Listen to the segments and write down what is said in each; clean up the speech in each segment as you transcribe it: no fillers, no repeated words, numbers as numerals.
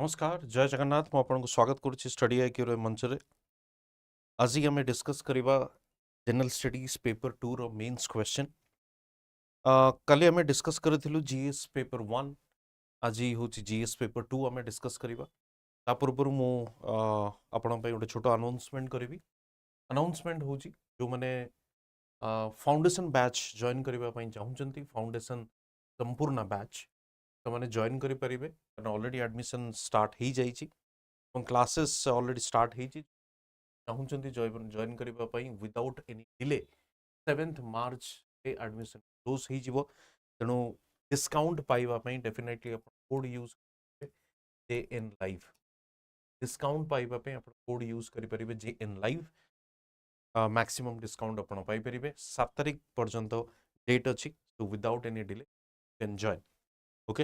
नमस्कार जय जगन्नाथ मु आपन को स्वागत करुच्ची स्टडी आईक्यू रे मंच रे। आज आम डिस्कस करवा जनरल स्टडीज पेपर 2 रो मेंस क्वेश्चन। कल आम डिस्कस करूँ जीएस पेपर 1, आज हूँ जीएस पेपर 2 आम डिस्कस करवा। ता पूर्व मु आपण गोटे छोट अनाउंसमेंट करी। अनाउंसमेंट हूँ जो मैंने फाउंडेशन बैच जॉइन करने चाहूँगी, फाउंडेशन संपूर्ण बैच तो मैंने जॉइन करें ऑलरेडी एडमिशन स्टार्ट हो जाइए, क्लासेस ऑलरेडी स्टार्ट हो चाहूँगी जॉइन करने without any delay 7th March admission close हो तेणु डिस्काउंट पाइबापी definitely code use J N live discount पाइबापी कोड यूज करेंगे J N live maximum discount आप पाइपर 7 तारिख पर्यंत डेट अच्छी तो without any delay can join. Okay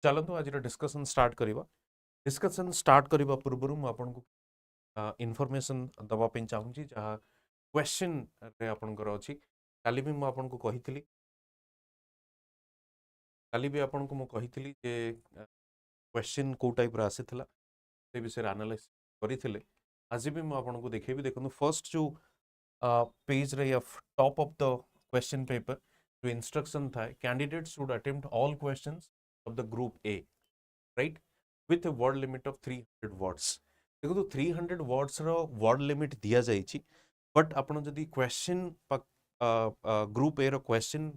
चलतु आज डिस्कशन स्टार्ट करवा। डिस्कशन स्टार्ट करने पूर्व मुझे इनफॉरमेशन दवाई चाहूँगी जहाँ क्वेश्चन रे आपनकर अच्छी। काली भी मुझे कही काली भी आपको मुझे कही जे क्वेश्चन को टाइप आसी से विषय एनालाइज करते। आज भी मुझे देखेबी। देखो फर्स्ट जो पेज रे या top of the question paper जो इंस्ट्रक्शन था, candidate should attempt all questions of the group A right with a word limit of 300 words. देखो तो 300 वर्ड्स रो वर्ड लिमिट दिया जाइए, बट आपन जदि क्वेश्चन ग्रुप ए रो क्वेश्चन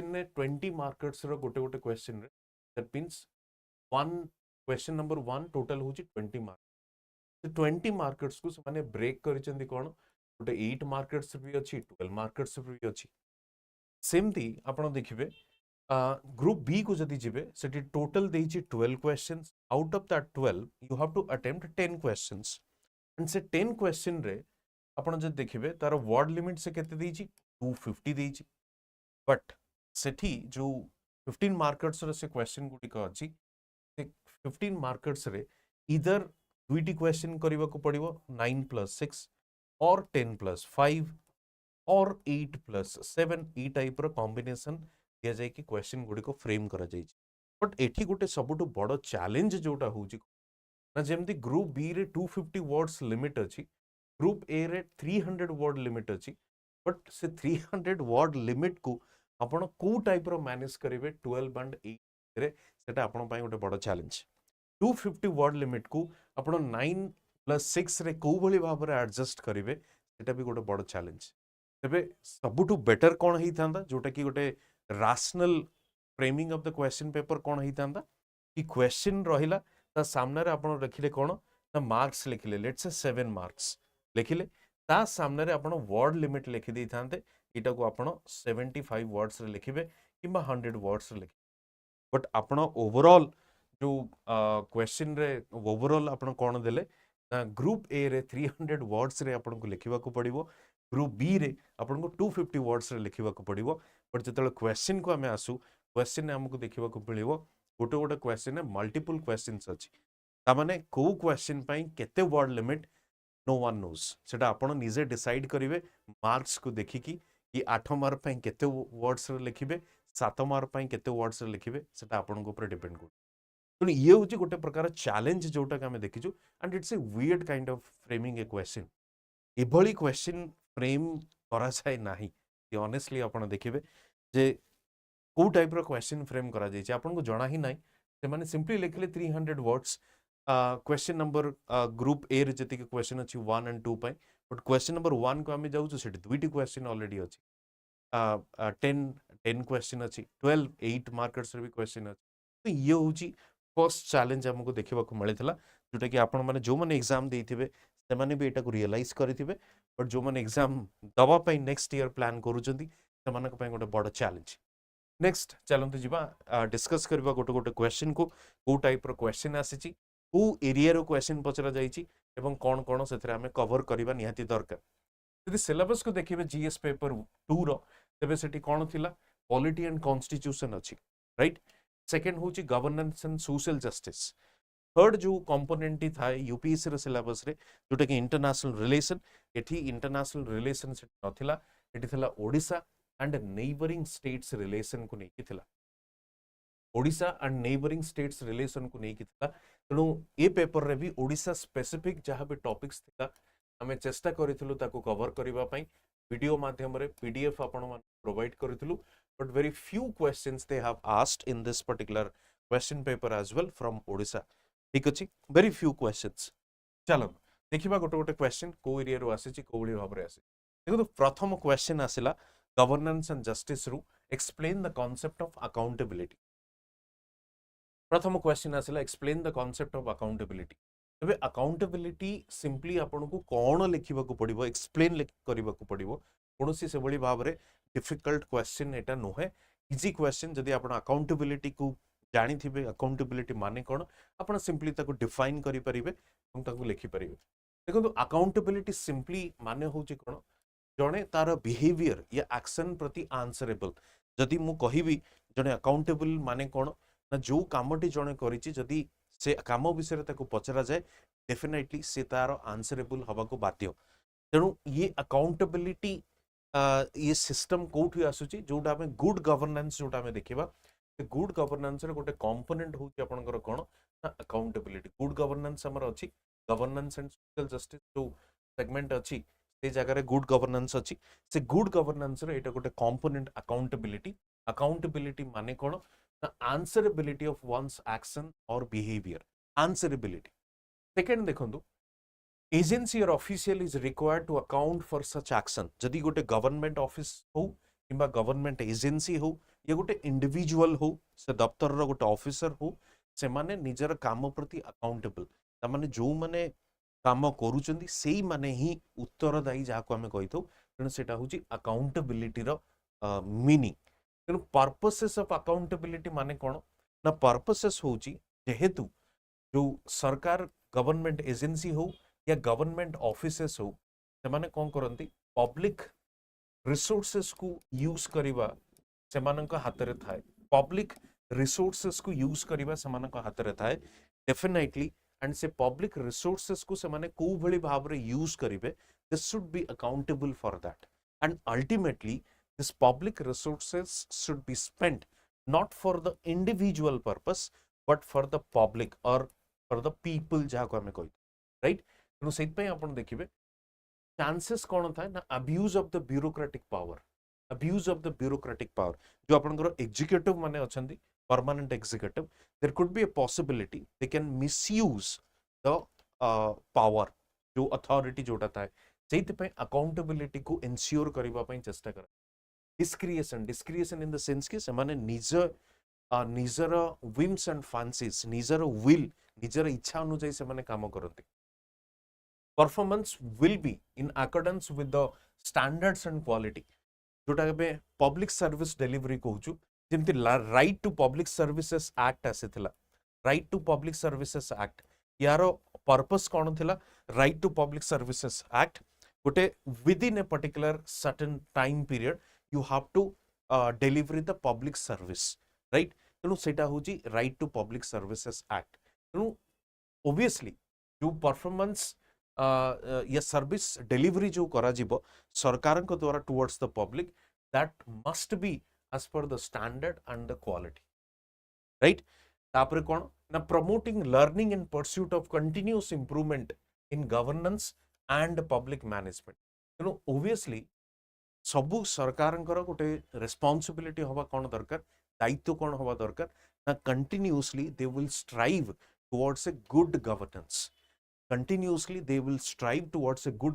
ने 20 मार्कर्स रो गोटे गोटे क्वेश्चन रे that means one question number 1 total होची 20 मार्क। 20 मार्कर्स को माने ब्रेक करिसेंती कोन गोटे 8 मार्कर्स भी अछि 12 मार्कर्स भी अछि। सेमती आपण देखिबे ग्रुप बी को जदि जिबे सेठी टोटल देइछि 12 questions. Out of that 12 you have to attempt 10 questions and से 10 क्वेश्चन रे आपण जदि देखिबे तार वर्ड लिमिट से केते देइछि 250 देइछि, बट सेठी जो 15 मार्कर्स रे से क्वेश्चन गुडी का अछि 15 मार्कर्स रे इधर दुईटी क्वेश्चन करबा को पड़िबो 9 + 6 और 10 + 5 और 8 + 7 ई टाइप रो कॉम्बिनेशन दिया जाए कि क्वेश्चन गुडी को फ्रेम करा जाय। बट एठी गोटे सबुठु बड़ चैलेंज जोटा होउची ना जेमती ग्रुप बी रे 250 वर्ड्स लिमिट अछि, ग्रुप ए रे 300 वर्ड लिमिट अछि, बट से 300 वर्ड लिमिट को आपण को टाइप रो मैनेज करिवे 12 एंड 8 रे सेटा आपण पई गोटे बड़ चैलेंज। 250 वर्ड लिमिट को आपण 9 + 6 रे को भली भाव रे एडजस्ट करिवे सेटा भी गोटे बड़ चैलेंज। तबे सबुठु बेटर कोन ही थांदा जोटा कि गोटे rational framing of the question paper कोन ही थांदा कि क्वेश्चन रहिला ता सामने रे आपण रखिले कोन ना मार्क्स लिखिले, लेट्स से 7 मार्क्स लिखिले, ता सामने रे आपण वर्ड लिमिट लिखि दै थांते एटा को आपण 75 वर्ड्स रे लिखिबे किबा 100 वर्ड्स रे लिखिबे। बट आपण ओवरऑल जो क्वेश्चन रे ओवरऑल आपण कोन देले ना ग्रुप ए रे 300 वर्ड्स रे आपण को लिखिबा को पड़िबो, ग्रुप बी रे आपण को 250 वर्ड्स रे लिखिबा को पड़िबो। बट जतले क्वेश्चन को हमें आसु क्वेश्चन ने हमको देखिबा को मिलिबो गोटे गोटे क्वेश्चन ने मल्टीपल क्वेश्चंस अछि, ता माने को क्वेश्चन पई केते word limit no one knows सेटा आपण निजे डिसाइड करिवे मार्क्स को देखि कि 8 मार्क पई केते वर्ड्स रे लिखिबे, 7 मार्क पई केते वर्ड्स रे लिखिबे सेटा आपण को ऊपर डिपेंड कर। तो ये होची गोटे प्रकार चैलेंज जोटा कि हमें देखिछु and it's a weird kind of framing a question. एभली क्वेश्चन फ्रेम करा जाय नाही कि ऑनेस्टली आपण देखिबे जे को टाइप रो क्वेश्चन फ्रेम करा जाय छै आपण को जणा ही नाही। से माने सिंपली लिखले 300 words question number group A रे जति के क्वेश्चन अछि 1 एंड 2 पय, बट क्वेश्चन नंबर 1 को हमें जाउछु सेठी दुईटी क्वेश्चन ऑलरेडी अछि, 10 क्वेश्चन अछि, 12 8 मार्कर्स रे भी क्वेश्चन अछि। तो ये होची फर्स्ट चैलेंज हमको देखिबा को मिलिथिला जोटा कि आपण माने जो माने एग्जाम देइथिबे से माने भी एटा को रियलाइज करिथिबे, बट जो माने एग्जाम दवा पय नेक्स्ट ईयर प्लान करूचंती से मानक पय गोटे बड़ चैलेंज। नेक्स्ट चलंतु जिबा डिस्कस करबा गोटे गोटे क्वेश्चन को टाइप रो क्वेश्चन आसीची, को एरिया रो क्वेश्चन पचरा जाईची एवं कोन कोन सेथरे हमें कवर करबा निहाती दरकार। यदि सिलेबस को देखिबे जीएस पेपर 2 रो तबे सेठी कोन थिला पॉलिटी एंड कॉन्स्टिट्यूशन अछि राइट। सेकंड होची governance and social justice. Third जो कंपोनेंट ही था यूपीएससी रो सिलेबस रे जोटा कि इंटरनेशनल रिलेशन, एठी इंटरनेशनल रिलेशन से नथिला, एठी थिला Odisha and neighbouring states relation को नहीं थिला। Odisha and neighbouring states relation को नहीं किया तेणु ए पेपर रे भी ओडिशा स्पेसिफिक जहाँ भी टॉपिक्स थिला आमे चेष्टा करिथिलु ताको कवर करिबा पई वीडियो माध्यम रे पीडीएफ आपण मान प्रोवाइड करिथिलु but very few questions they have asked in this particular question paper as well from Odisha ठीक अछि वेरी फ्यू क्वेश्चंस चलो देखिबा गोटे गोटे क्वेश्चन को एरिया रो आसी छि को बळी भाबरे आसी देखो प्रथम क्वेश्चन आसिला गवर्नेंस एंड जस्टिस रू explain the concept of accountability प्रथम क्वेश्चन आसिला explain the concept of accountability तबे अकाउंटेबिलिटी सिंपली आपन को कोन लिखिबा को पड़िबो एक्सप्लेन करबा को पड़िबो कोनोसी से बड़ी भाबरे डिफिकल्ट क्वेश्चन एटा नोहे इजी क्वेश्चन जदि आपन अकाउंटेबिलिटी को जानि थिबे अकाउंटेबिलिटी माने कोन आपन सिंपली ताको डिफाइन करि परिबे हम ताको लिखि परिबे देखो अकाउंटेबिलिटी सिंपली माने होची कोन जणे तार बिहेवियर या एक्शन प्रति आंसरेबल जदि मु कहिबी जणे अकाउंटेबल माने कोन ना जो कामटी जणे करिछि जदि से काम विषय ताको पचरा जाए डेफिनेटली से तार आंसरेबल हवा को बाध्य तेणु ये अकाउंटेबिलिटी ये सिस्टम कोठी आसुची जोटा में गुड गवर्नेंस जोटा में देखिबा गुड गवर्नेंस रे गोटे कंपोनेंट होची आपनकर कोन ना अकाउंटेबिलिटी गुड गवर्नेंस हमर अछि गवर्नेंस एंड सोशल जस्टिस जो सेगमेंट अछि से जगह रे गुड गवर्नेंस अछि से गुड गवर्नेंस रे एटा गोटे कंपोनेंट अकाउंटेबिलिटी माने कोन the answerability of one's action or behavior answerability second देखंतु agency or official is required to account for such action जदि गोटे गवर्नमेंट ऑफिस हो किबा गवर्नमेंट एजेंसी हो या गोटे इंडिविजुअल हो से दफ्तर रो गोटे ऑफिसर हो से माने निजर काम प्रति अकाउंटेबल ता माने जो माने काम करूचंदी सेही माने ही उत्तरदायी जहा को हमें कहितो तेणु सेटा होची अकाउंटेबिलिटी रो मीनिंग तेणु पर्पसेस ऑफ अकाउंटेबिलिटी माने कोन ना पर्पसेस होची जेहेतु जो सरकार गवर्नमेंट एजेंसी हो या गवर्नमेंट ऑफिसेस हो से माने कोन करंती पब्लिक रिसोर्सेस को यूज करिबा से मानक हाथ रे थाए पब्लिक रिसोर्सेस को यूज करिबा से मानक हाथ रे थाए डेफिनेटली एंड से पब्लिक रिसोर्सेस को से माने को भली भाव रे यूज करिवे this should be accountable for that and ultimately this public resources should be spent not for the individual purpose but for the public or for the people जहाँ को हमें कोई राइट तेणु से आपण देखिए चांसेस कौन था ना abuse of the bureaucratic power जो आपनकर एग्जीक्यूटिव माने अछंती permanent executive there could be a possibility they can misuse the power जो अथॉरिटी जोटा था सेति अकाउंटेबिलिटी को एंश्योर करबा पई चेष्टा कर डिस्क्रिएशन इन द सेंस कि से माने निजर विम्स एंड फैंसीज निजर विल निजर इच्छा अनुसार से माने काम करते performance will be in accordance with the standards and quality जोटा के पब्लिक सर्विस डिलीवरी कहूछु जेमति right to public services act आसीथिला right to public services act यारो पर्पस कोन थिला right to public services act गोटे within a particular certain time period you have to deliver the public service right तेणु सेटा होची right to public services act तेणु obviously जो performance या सर्विस डिलीवरी जो करा जीवो सरकार को द्वारा towards the public that must be as per the standard and the quality right तापरे कोन ना promoting learning in pursuit of continuous improvement in governance and public management तेणु obviously सबु सरकारंकर गोटे रेस्पॉन्सिबिलिटी हवा कौन दरकार दायित्व कौन हवा दरकार ना continuously they will strive towards a good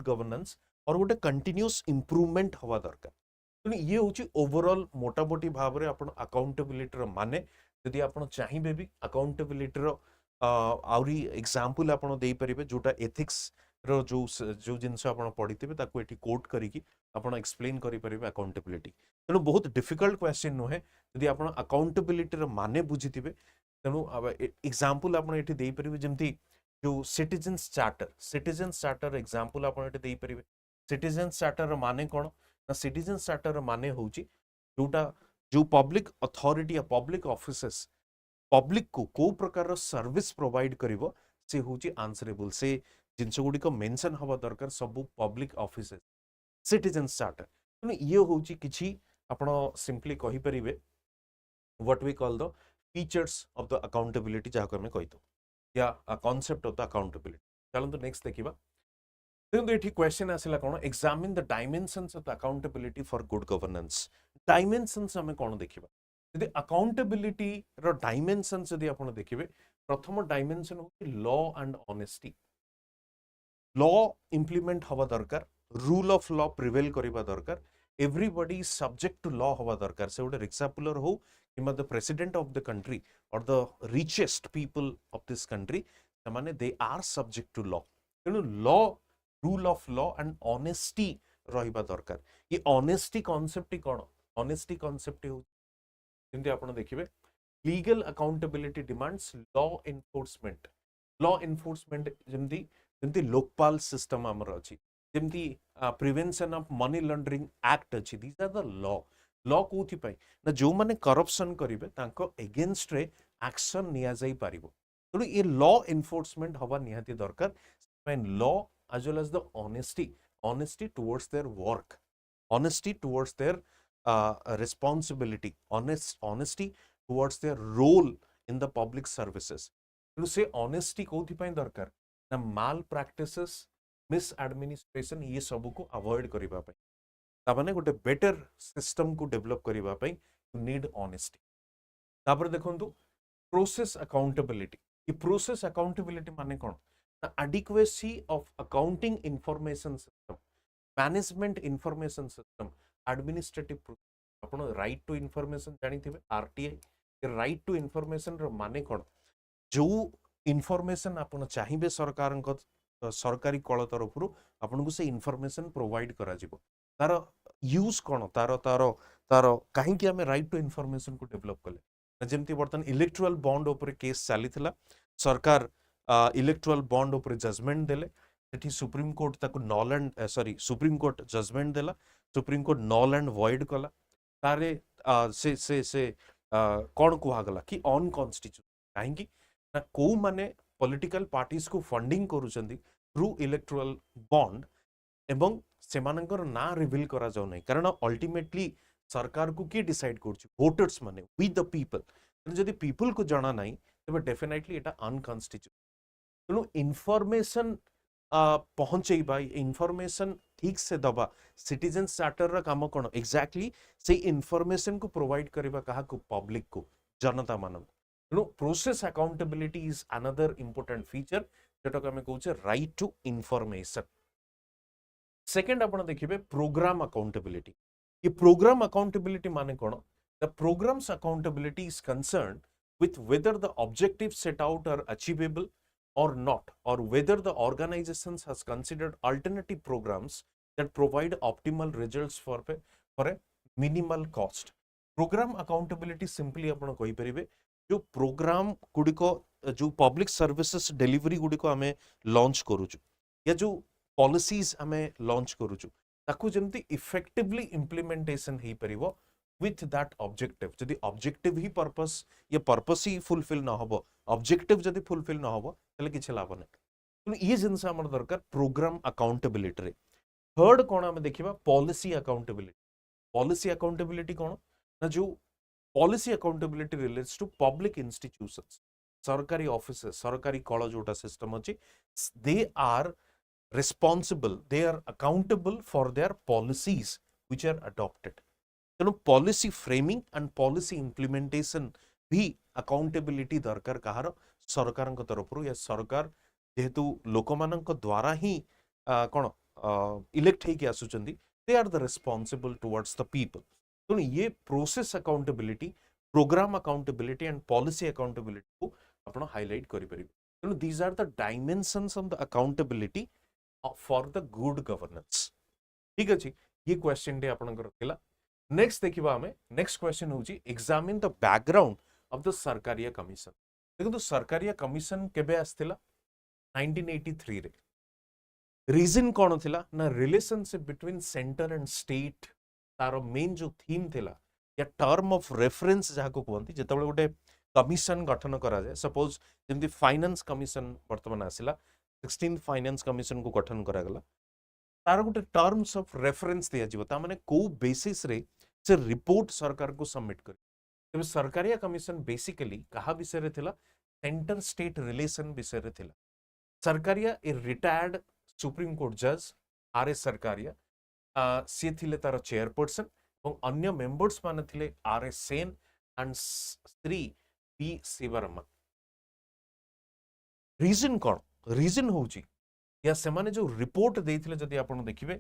governance और गोटे कंटिन्यूअस इंप्रूवमेंट हवा दरकार तो ये होची ओवरऑल मोटामोटी भाव रे आपण अकाउंटेबिलिटी रो माने यदि आपण चाहिबे भी अकाउंटेबिलिटी रो आउरी एग्जांपल आपण देई परिबे जोटा एथिक्स रो जो जिनस आपण पढिथिबे ताको एठी कोट करिकि आपण एक्सप्लेन करि परिबे अकाउंटेबिलिटी तेणु बहुत डिफिकल्ट क्वेश्चन नुहे यदि आपण अकाउंटेबिलिटी रो माने बुझिथिबे तेणु एग्जांपल आपण एठी देई परिबे जेमति जो सिटीजन्स चार्टर एग्जांपल आपण एठी देई परिबे सिटीजन्स चार्टर रो माने कोन ना सिटीजन्स चार्टर रो माने होउची जोटा जो पब्लिक अथॉरिटी या पब्लिक ऑफिसेस पब्लिक को प्रकार रो सर्विस प्रोवाइड करिवो से होची आंसरेबल से जिनस गुडी को मेंशन हवा दरकार सब पब्लिक ऑफिसेस सिटीजन्स चार्टर तेणु ये होची किछि आपण सिंपली कहि परिबे what we call the features of the accountability जहाँ आम कही या कॉन्सेप्ट ऑफ द अकाउंटेबिलिटी चलते नेक्स्ट देखा देखो ये क्वेश्चन आसला कौन examine the dimensions of the accountability for good governance dimensions आम कौन देखा यदि अकाउंटेबिलिटी रो डायमेंशंस यदि आप देखिए प्रथम डायमेंशन हो law and honesty law implement हवा दरकार रूल ऑफ लॉ प्रिवेल करबा दरकार everybody is subject to law हवा दरकार से गोटे रिक्शा पुलर हो कि the president of the country और the richest people of this country से they are subject to law तेणु law rule of law and honesty रहिबा दरकार ये ऑनेस्टी कॉन्सेप्ट कौन ऑनेस्टी कॉन्सेप्ट हो जमी आप देखिए legal accountability demands law enforcement जमी जमी लोकपाल सिस्टम आमर अच्छी जमी prevention of money laundering act अच्छी these are the law law कौथि ना जो माने करप्शन करेंगे एगेन्स्ट रे एक्शन निया जाई पारिबो तेणु ये लॉ एनफोर्समेंट हवा निहाती दरकार law as well as the honesty towards their work, honesty towards their responsibility, honesty towards their role in the public services. तो से honesty कोथि पई दरकार ना माल प्रैक्टिसेस मिस एडमिनिस्ट्रेशन ये सब को अवॉइड करिबा पई ता माने गोटे बेटर सिस्टम को डेवलप करिबा पई नीड honesty तापर देखंतु प्रोसेस अकाउंटेबिलिटी ये प्रोसेस अकाउंटेबिलिटी माने कोन adequacy of accounting information system, management information system, administrative आपण राइट टू इनफॉरमेशन जानी थे आरटीआई राइट टू इनफॉरमेशन रो माने कोन जो इनफॉरमेशन आपण चाहिबे सरकार सरकारी कल तरफ आपन को से इनफॉरमेशन प्रोवाइड करा जिवो तार यूज कोन तार तार तार काहे कि हमें राइट टू इनफॉरमेशन को डेवलप कले जेमती बर्तन इलेक्ट्रल बॉन्ड ऊपर केस चलीथिला सरकार इलेक्ट्रल बॉन्ड ऊपर जजमेंट देले सेठी सुप्रीम कोर्ट ताको null and supreme court judgment देला supreme court null and void कला तारे से कौन कहगला कि अनकन्स्टिट्यूशनल कहीं ना को माने पॉलिटिकल पार्टीज को फंडिंग करूछंदी थ्रू इलेक्ट्रल बॉन्ड एवं सेमानकर ना रिवील करा जाउ नै कारण अल्टीमेटली सरकार को किए डिसाइड करछि वोटर्स माने वी द पीपल जदि पीपल को जाना नाही तबे डेफिनेटली एटा अनकन्स्टिट्यूशनल तेणु इनफॉरमेशन पहुंचेबा इनफॉरमेशन ठीक से दबा सिटीजन चार्टर रा काम कोन एग्जैक्टली से इनफॉरमेशन को प्रोवाइड करबा कहा को पब्लिक को जनता मानन तेणु process accountability is another important feature जेटा को हमें कहूचे राइट टू इनफॉरमेशन सेकंड आपण देखिबे प्रोग्राम अकाउंटेबिलिटी ये प्रोग्राम अकाउंटेबिलिटी माने कोन the programs accountability is concerned with whether the objectives set out are achievable or not, or whether the organizations has considered alternative programs that provide optimal results for a minimal cost. Program accountability simply आपण कहि परिबे जो programme गुडी को जो public services delivery गुडी को हमें launch करूछु या जो पॉलिसीज हमें लॉन्च करूछु ताकू जेमती इफेक्टिवली इंप्लीमेंटेशन हे परिबो with that objective जदि ऑब्जेक्टिव ही पर्पस ये पर्पस ही फुलफिल ना होबो ऑब्जेक्टिव जदि फुलफिल ना होबो तले किछ लाभ नै तो ये जिनस हमर दरकार प्रोग्राम अकाउंटेबिलिटी रे थर्ड कोन हम देखिबा पॉलिसी अकाउंटेबिलिटी कोन ना जो policy accountability relates to public institutions सरकारी ऑफिसेस सरकारी कॉलेज जोटा सिस्टम अछि they are responsible they are accountable for their policies which are adopted तेणु policy framing and policy implementation भी अकाउंटेबिलिटी दरकार कहार सरकार तरफ या सरकार जेहेतु लोक मान द्वारा ही कौन इलेक्ट होके आसुचंदी they are the responsible towards the people तेणु ये process accountability program accountability and policy accountability को आपण हाईलाइट करि परिबे तेणु these are the dimensions of the accountability for the good governance ठीक अछि ये क्वेश्चन डे आपनकर थिला नेक्स्ट देखिबा हमें नेक्स्ट क्वेश्चन होची examine the background of the Sarkaria commission देखो सरकारिया कमिशन केबे आस्थिला 1983 रे रीजन कोन थिला ना relationship between centre and state taro main जो थीम थिला या टर्म ऑफ रेफरेंस जहा को कहंती जेतबेले गोटे कमिशन गठन करा जाय सपोज जेमति फाइनेंस कमिशन वर्तमान आसिला 16th फाइनेंस कमिशन को गठन करा गला तार गोटे टर्म्स ऑफ रेफरेंस दिया जीवो ता माने को बेसिस रे से रिपोर्ट सरकार को सबमिट कर तेबे सरकारिया कमिशन बेसिकली कहा विषय थिला सेंटर स्टेट रिलेशन विषय थिला। Sarkaria a retired Supreme Court जज आर एस सरकारिया सी थिले तार चेयरपर्सन और अन्य मेंबर्स माने थिले R S Sen and Shri P Sivaraman. Reason कौन? रीजन होउची या सेमाने जो रिपोर्ट देइथिले जदि आपण देखिबे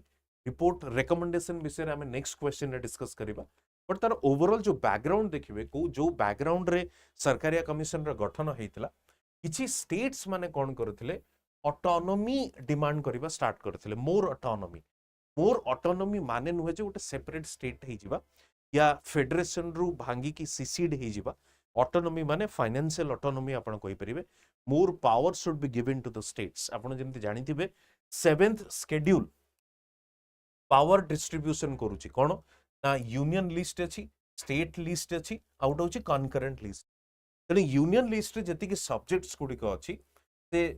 रिपोर्ट रिकमेंडेशन विषय आम नेक्स्ट क्वेश्चन रे डिस्कस करिबा। बट तार ओवरऑल जो बैकग्राउंड देखिबे को जो बैकग्राउंड रे सरकारिया कमिशन रा गठन हेइतिला किछि स्टेट्स माने कोन करथिले ऑटोनॉमी डिमांड करिबा स्टार्ट करथिले। मोर ऑटोनॉमी माने नुहे जे गोटे सेपरेट स्टेट हेइजिबा या फेडरेशन रु भांगी की सिसीड हेइजिबा। ऑटोनॉमी माने फाइनेंशियल ऑटोनॉमी आपण कहि परिबे। More power should be given to the states. आपण जेमति जानिथिबे 7th शेड्यूल पावर डिस्ट्रीब्यूशन करूची कोन ना यूनियन लिस्ट अछि, स्टेट लिस्ट अछि, आउट होची कनकरेंट लिस्ट। तने यूनियन लिस्ट रे जति कि सब्जेक्ट्स गुडी को अछि से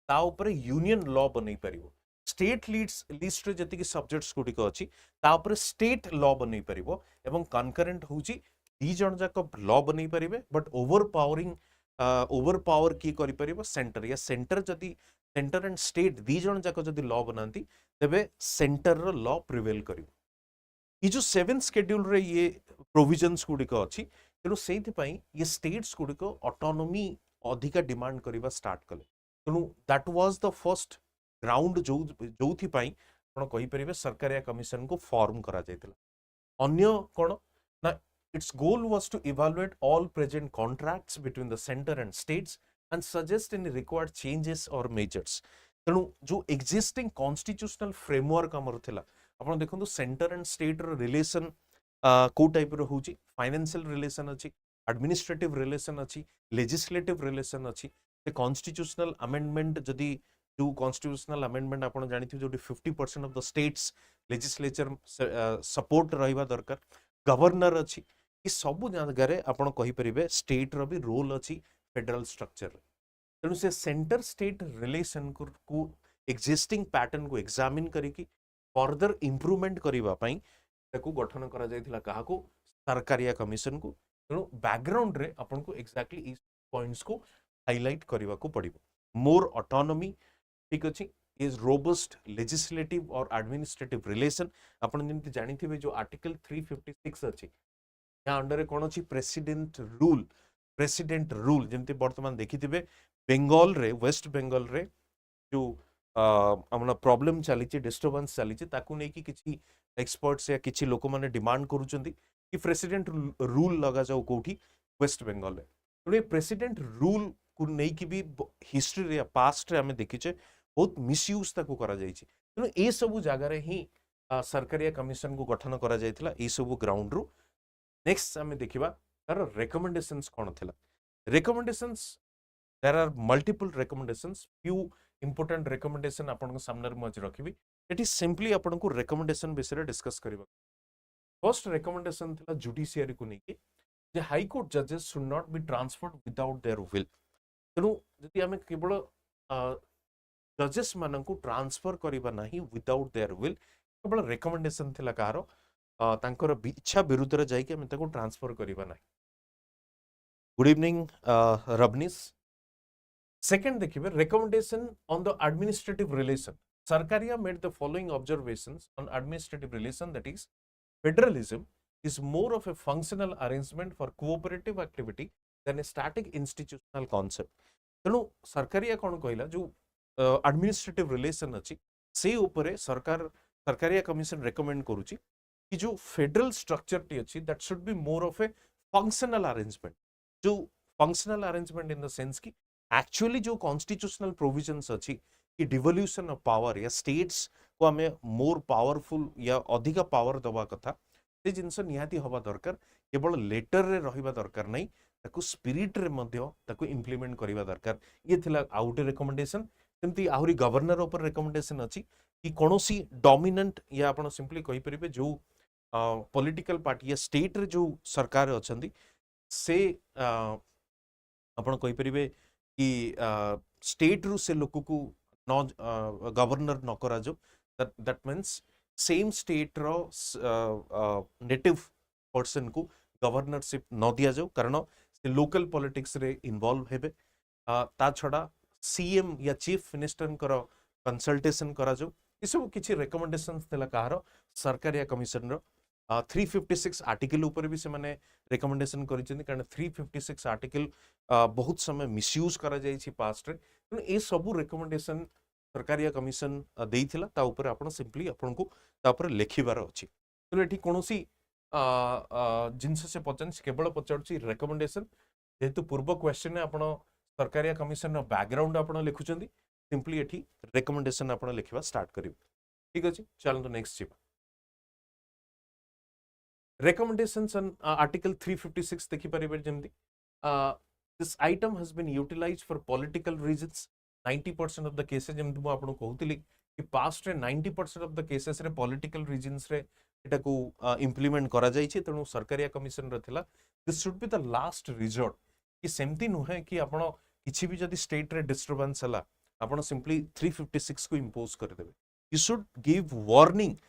ता ऊपर यूनियन लॉ बनै परिबो। स्टेट लिस्ट रे जति कि सब्जेक्ट्स गुडी को अछि ता ऊपर स्टेट लॉ बनै परिबो एवं कनकरेंट होची दी जण जाक लॉ बनै परिबे। बट ओवर पावर की करि परिबो सेंटर या सेंटर जति सेंटर एंड स्टेट दी जण जाक जति लॉ बनांती तेबे सेंटर रो लॉ प्रिवेल करिवो। ये जो 7th शेड्यूल रे ये प्रोविजन्स गुडिक अछि तेणु सेइथि पई ये स्टेट्स गुडिक ऑटोनॉमी अधिका डिमांड करिबा स्टार्ट कले। तेणु that was the first ground जोथि पई आपण कहि परिबे सरकारिया कमिशन को फॉर्म करा जायतिला। अन्य कोन ना its goal was to evaluate all present contracts between the centre and states and suggest any required changes और मेजर्स। तेणु जो एक्जिस्टिंग कॉन्स्टिट्यूशनल फ्रेमवर्क हमर थिला आपण देखंतु सेंटर एंड स्टेट रो रिलेशन को टाइप रो होची। फाइनेंशियल रिलेशन अछि, एडमिनिस्ट्रेटिव रिलेशन अछि, लेजिस्लेटिव रिलेशन अछि। ए कॉन्स्टिट्यूशनल अमेंडमेंट जदि जो कॉन्स्टिट्यूशनल अमेंडमेंट आपण जानिथि जो 50% of the states legislature support रहिबा दरकार। गवर्नर अछि ई सब जगह रे आपण कहि परिबे स्टेट रो भी रोल अछि फेडरल स्ट्रक्चर। तेणु से सेंटर स्टेट रिलेशन को एक्जिस्टिंग पैटर्न को एग्जामिन करिकी फर्दर इंप्रूवमेंट करिबा पई ताकू गठन करा जायतिला काहाको सरकारिया कमिशन को। तेणु बैकग्राउंड रे आपन को एक्जेक्टली इस पॉइंट्स को हाईलाइट करिवा को पड़िबो। मोर ऑटोनॉमी ठीक अछि इज रोबस्ट लेजिस्लेटिव और एडमिनिस्ट्रेटिव रिलेशन। आपन जेंति जानिथिबे जो आर्टिकल 356 अछि या अंडर रे कोन अछि प्रेसिडेंट रूल जेंति वर्तमान देखिथिबे बेंगल रे वेस्ट बेंगल रे जो हमना प्रॉब्लम चली डिस्टर्बेंस चली ताकू नहीं कि किसी एक्सपर्ट्स या किसी लोक माने डिमांड करूचंदी कि प्रेसिडेंट रूल लगा जाओ कोठी वेस्ट बेंगल रे। तो ये प्रेसिडेंट रूल को नहीं कि भी हिस्ट्री रे पास्ट रे हमें देखिचे बहुत मिसयूज ताकू करा जायछि। तो ए सब जगह रे ही सरकारिया कमिशन को गठन करा जायतिला ए सब ग्राउंड रू। नेक्स्ट हमें देखिबा तार रिकमेंडेशंस कोन थिला। Recommendations there are multiple recommendations. Few important recommendation आपन सामने मज रखिबी। इट इज सिंपली आपन को रिकमेंडेशन विषय डिस्कस करिबा। फर्स्ट रिकमेंडेशन थिला जुडिशियरी को नेकी जे हाई कोर्ट जजेस should not be transferred without their will. तेणु जदि आमे केवल जजेस मानन को ट्रांसफर करिबा नाही विदाउट देयर विल केवल रिकमेंडेशन थिला कार तांकर इच्छा विरुद्ध रे जाई कि आमे ताको ट्रांसफर करिबा नाही। Good evening Rabnish. Second देखिए recommendation on the administrative relation. Sarkaria made the following observations on administrative relation, that is federalism is more of a functional arrangement for cooperative activity than a static institutional concept. तेणु सरकारिया कौन कहला जो administrative relation अच्छी से ऊपरे Sarkaria commission recommend करूची कि जो फेडरल स्ट्रक्चर टी अच्छी that should be more of a functional arrangement. जो functional arrangement in the sense की एक्चुअली जो कॉन्स्टिट्यूशनल प्रोविजंस अच्छी कि डिवोल्यूशन ऑफ पावर या स्टेट्स को हमें मोर पावरफुल या अधिका पावर दवा कथा से जिनस निहाती हवा दरकार। केवल लेटर रे रहिबा दरकार नहीं ताकू स्पिरिट रे मध्य ताकू इंप्लीमेंट करिबा दरकार। ये थिला आउट रिकमेंडेशन। सेमती आहुरी गवर्नर ऊपर रिकमेंडेशन अच्छी कि कोनोसी डोमिनेंट या आपण सिंपली कहि परिबे जो पॉलिटिकल पार्टी या स्टेट रे जो सरकार अछंदी से आपण कहि परिबे कि स्टेट रु से लोक को न गवर्नर न करा जो दैट मीन्स सेम स्टेट रो नेटिव पर्सन को गवर्नरशिप न दिया जाऊ कारण से लोकल पॉलिटिक्स रे इन्वॉल्व हेबे ता छड़ा सीएम या चीफ मिनिस्टर कंसल्टेशन करा जाऊ ये सब किसी रिकमेंडेशंस देला कहार सरकारिया कमिशन रो 356 आर्टिकल ऊपर भी से माने रिकमेंडेशन करिसेंती कारण 356 आर्टिकल बहुत समय मिसयूज करा जाई छी पास्ट रे तेणु ए सब रिकमेंडेशन सरकारिया कमिशन देइथिला ता ऊपर आपण सिंपली आपण को ता ऊपर लेखिबार अछि तेणु एठी कोनोसी जिनस से पचन केवल पचारछि रिकमेंडेशन जेहेतु पूर्व क्वेश्चन ने आपण सरकारिया कमिशन रो बैकग्राउंड आपण लिखुचंदी सिंपली एठी रिकमेंडेशन आपण लिखिबा स्टार्ट करिब ठीक अछि चलो नेक्स्ट जी recommendations on article 356 देखि परिबे जेमदी this item has been utilized for political reasons 90% of the cases जेमदी मु आपन कहउतिली कि past रे 90% of the cases रे political reasons रे एटा को implement करा जाई छै तनु सरकारिया कमिशन रे थिला this should be the last resort कि सेमती नुहे कि आपण किछि भी जदी स्टेट रे डिस्टर्बेंस हला आपण सिंपली 356 को इंपोज कर देबे you should give warning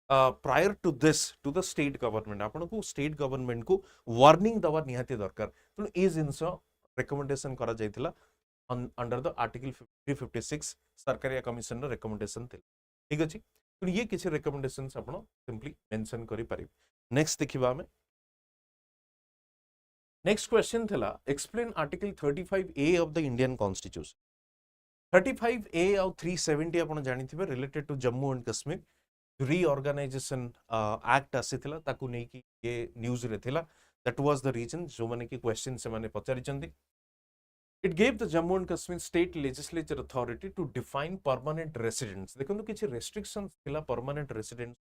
prior to this to the state government आपन को स्टेट गवर्नमेंट को वार्निंग दवा निहाती दरकार तो ए जिंस रिकमेंडेशन करा जायतिला under the article 356 Sarkaria commission रो रिकमेंडेशन थिला ठीक अछि तो ये किछि रिकमेंडेशंस आपन सिंपली मेंशन करि पारि नेक्स्ट देखिबा हमें नेक्स्ट क्वेश्चन थिला explain article 35A of the Indian constitution 35A और 370 आपन जानिथिबे related to Jammu and Kashmir reorganisation act आसीथिला ताकू नै कि ये न्यूज रे थिला दैट वाज द रीजन जो माने कि क्वेश्चन से माने पचारि चंदी it gave the Jammu and Kashmir state legislature authority to define permanent residents देखो किछि रेस्ट्रिक्शंस थिला परमानेंट रेसिडेंट्स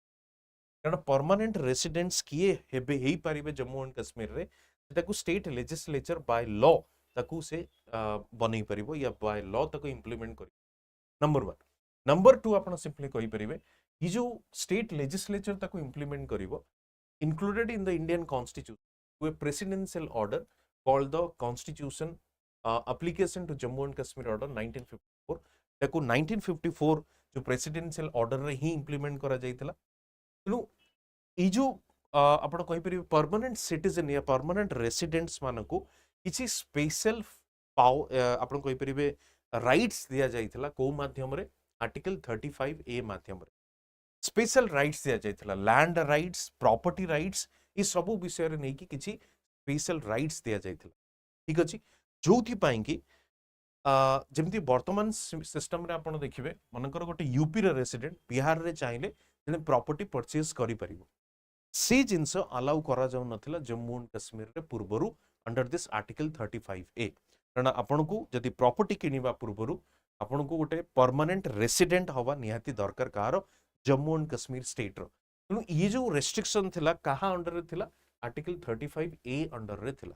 कारण परमानेंट रेसिडेंट्स किए हेबे हेई पारिबे जम्मू एंड कश्मीर रे ताकू स्टेट लेजिस्लेचर बाय लॉ ताकू से बनै परिबो या बाय लॉ ताकू इंप्लीमेंट करि नंबर 1 नंबर 2 आपण सिंपली कहि परिबे ये जो स्टेट लेजिस्लेचर ताको इंप्लीमेंट करिवो included in the Indian constitution a presidential order called the constitution application to Jammu and Kashmir order 1954 ताको 1954 जो प्रेसिडेंशियल ऑर्डर रे ही इंप्लीमेंट करा जायतिला तेनु ई जो आपण कहि परिबे परमानेंट सिटीजन या परमानेंट रेसिडेंट्स मानको किछि स्पेशल पाव आपण कहि परिबे राइट्स दिया जायतिला को माध्यम रे आर्टिकल 35A माध्यम रे स्पेशल राइट्स दिया जायतिला लैंड राइट्स प्रॉपर्टी राइट्स ये सब विषय रे नै कि किछि स्पेशल राइट्स दिया जायतिला ठीक अछि जोथि पाई कि जेमति वर्तमान सिस्टम रे आपण देखिबे मनकर गोटे यूपी रे रेसिडेंट बिहार रे चाहिले जने प्रॉपर्टी परचेज करि परिबो से जिंस अलाउ करा जाउ नथिला जम्मू एंड कश्मीर रे पूर्वरु अंडर दिस आर्टिकल 35A कारण आपण को जदि प्रॉपर्टी किनिबा पूर्वरु आपण को गोटे परमानेंट रेसिडेंट हवा निहाती दरकार कार जम्मू एंड कश्मीर स्टेट रो तेणु ये जो रेस्ट्रिक्शन थिला कहा अंडर रे थिला आर्टिकल 35A अंडर रे थिला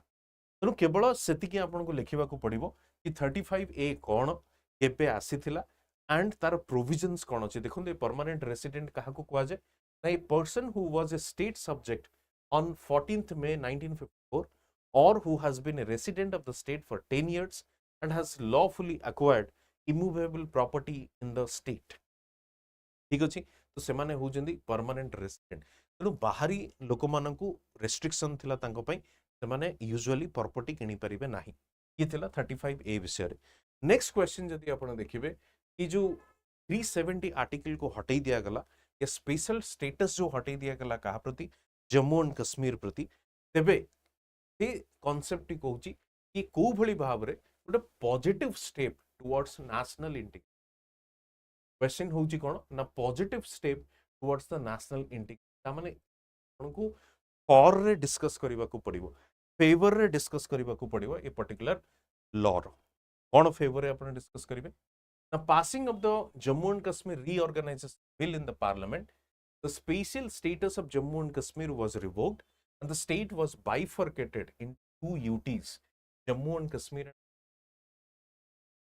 तेणु केवल सेतिकी आपन को लिखिबा को पड़िबो कि 35A कोन केपे आसीथिला एंड तार प्रोविजंस कोन अछि देखुन ए परमानेंट रेसिडेंट कहा को कुआ जाय a person who was a state subject on 14th May 1954 or who has been a resident of the state for 10 years and has lawfully acquired immovable property in the state ठीक अछि तो से माने हो जंदी परमानेंट रेसिडेंट तेनु बाहरी लोक मानकू रेस्ट्रिक्शन थिला तांको पई से माने यूजुअली प्रॉपर्टी किनि परिबे नाही ये थिला 35A विषय रे नेक्स्ट क्वेश्चन जदी आपण देखिबे कि जो 370 आर्टिकल को हटै दिया गला या स्पेशल स्टेटस जो हटै दिया गला कहा प्रति जम्मू एंड कश्मीर प्रति तेबे से कांसेप्ट कहउची कि को भली भाव रे गोटे positive step towards national integration question होउची कोन ना positive step towards the national integration ता माने हमको फॉर रे डिस्कस करबा को पड़िबो फेवर रे डिस्कस करबा को पड़िबो ए पर्टिकुलर लॉ रो कोन फेवर रे आपण डिस्कस करिवे ना passing of the Jammu and Kashmir reorganisation bill in the parliament the special status of Jammu and Kashmir was revoked and the state was bifurcated in 2 UTs Jammu and Kashmir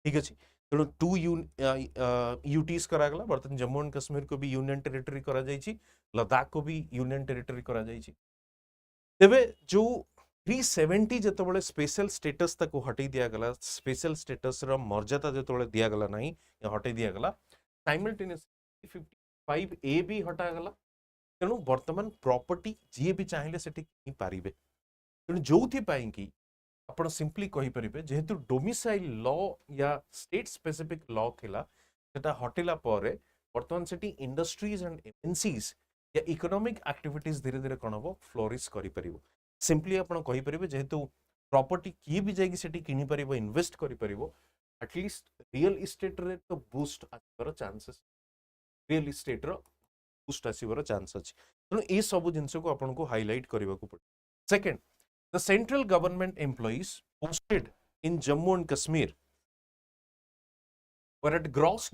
ठीक अछि तेणु 2 UTs करा गला बर्तन जम्मू एंड कश्मीर को भी यूनियन टेरिटरी करा जाई छी लद्दाख को भी यूनियन टेरिटरी करा जाई छी तेबे जो 370 जतबळे स्पेशल स्टेटस तक हटै दिया गला स्पेशल स्टेटस रो मर्यादा जतबळे दिया गला नाही या हटै दिया गला साइमल्टेनियसली 55A भी हटा गला तेणु वर्तमान प्रॉपर्टी जी भी चाहिए सेठी किनि पारिबे तेणु जोथि पाई कि आपण सिंपली कहि परिबे जेहेतु डोमिसाइल लॉ या स्टेट स्पेसिफिक लॉ थिला सेटा हटिला परे वर्तमान सेठी इंडस्ट्रीज एंड एमएनसीज या इकोनॉमिक एक्टिविटीज धीरे धीरे कोन हो फ्लोरिश करि परिबो सिंपली आपण कहि परिबे जेहेतु प्रॉपर्टी की भी जाई सेठी किनि परिबो इन्वेस्ट करि परिबो एटलीस्ट रियल एस्टेट रे तो बूस्ट आपर चांसेस रियल एस्टेट रो बूस्ट आसीबर चांस अछि तेणु ए सब जिंस को आपण को हाईलाइट करबा को पड़े second the central government employees posted in Jammu and Kashmir were at gross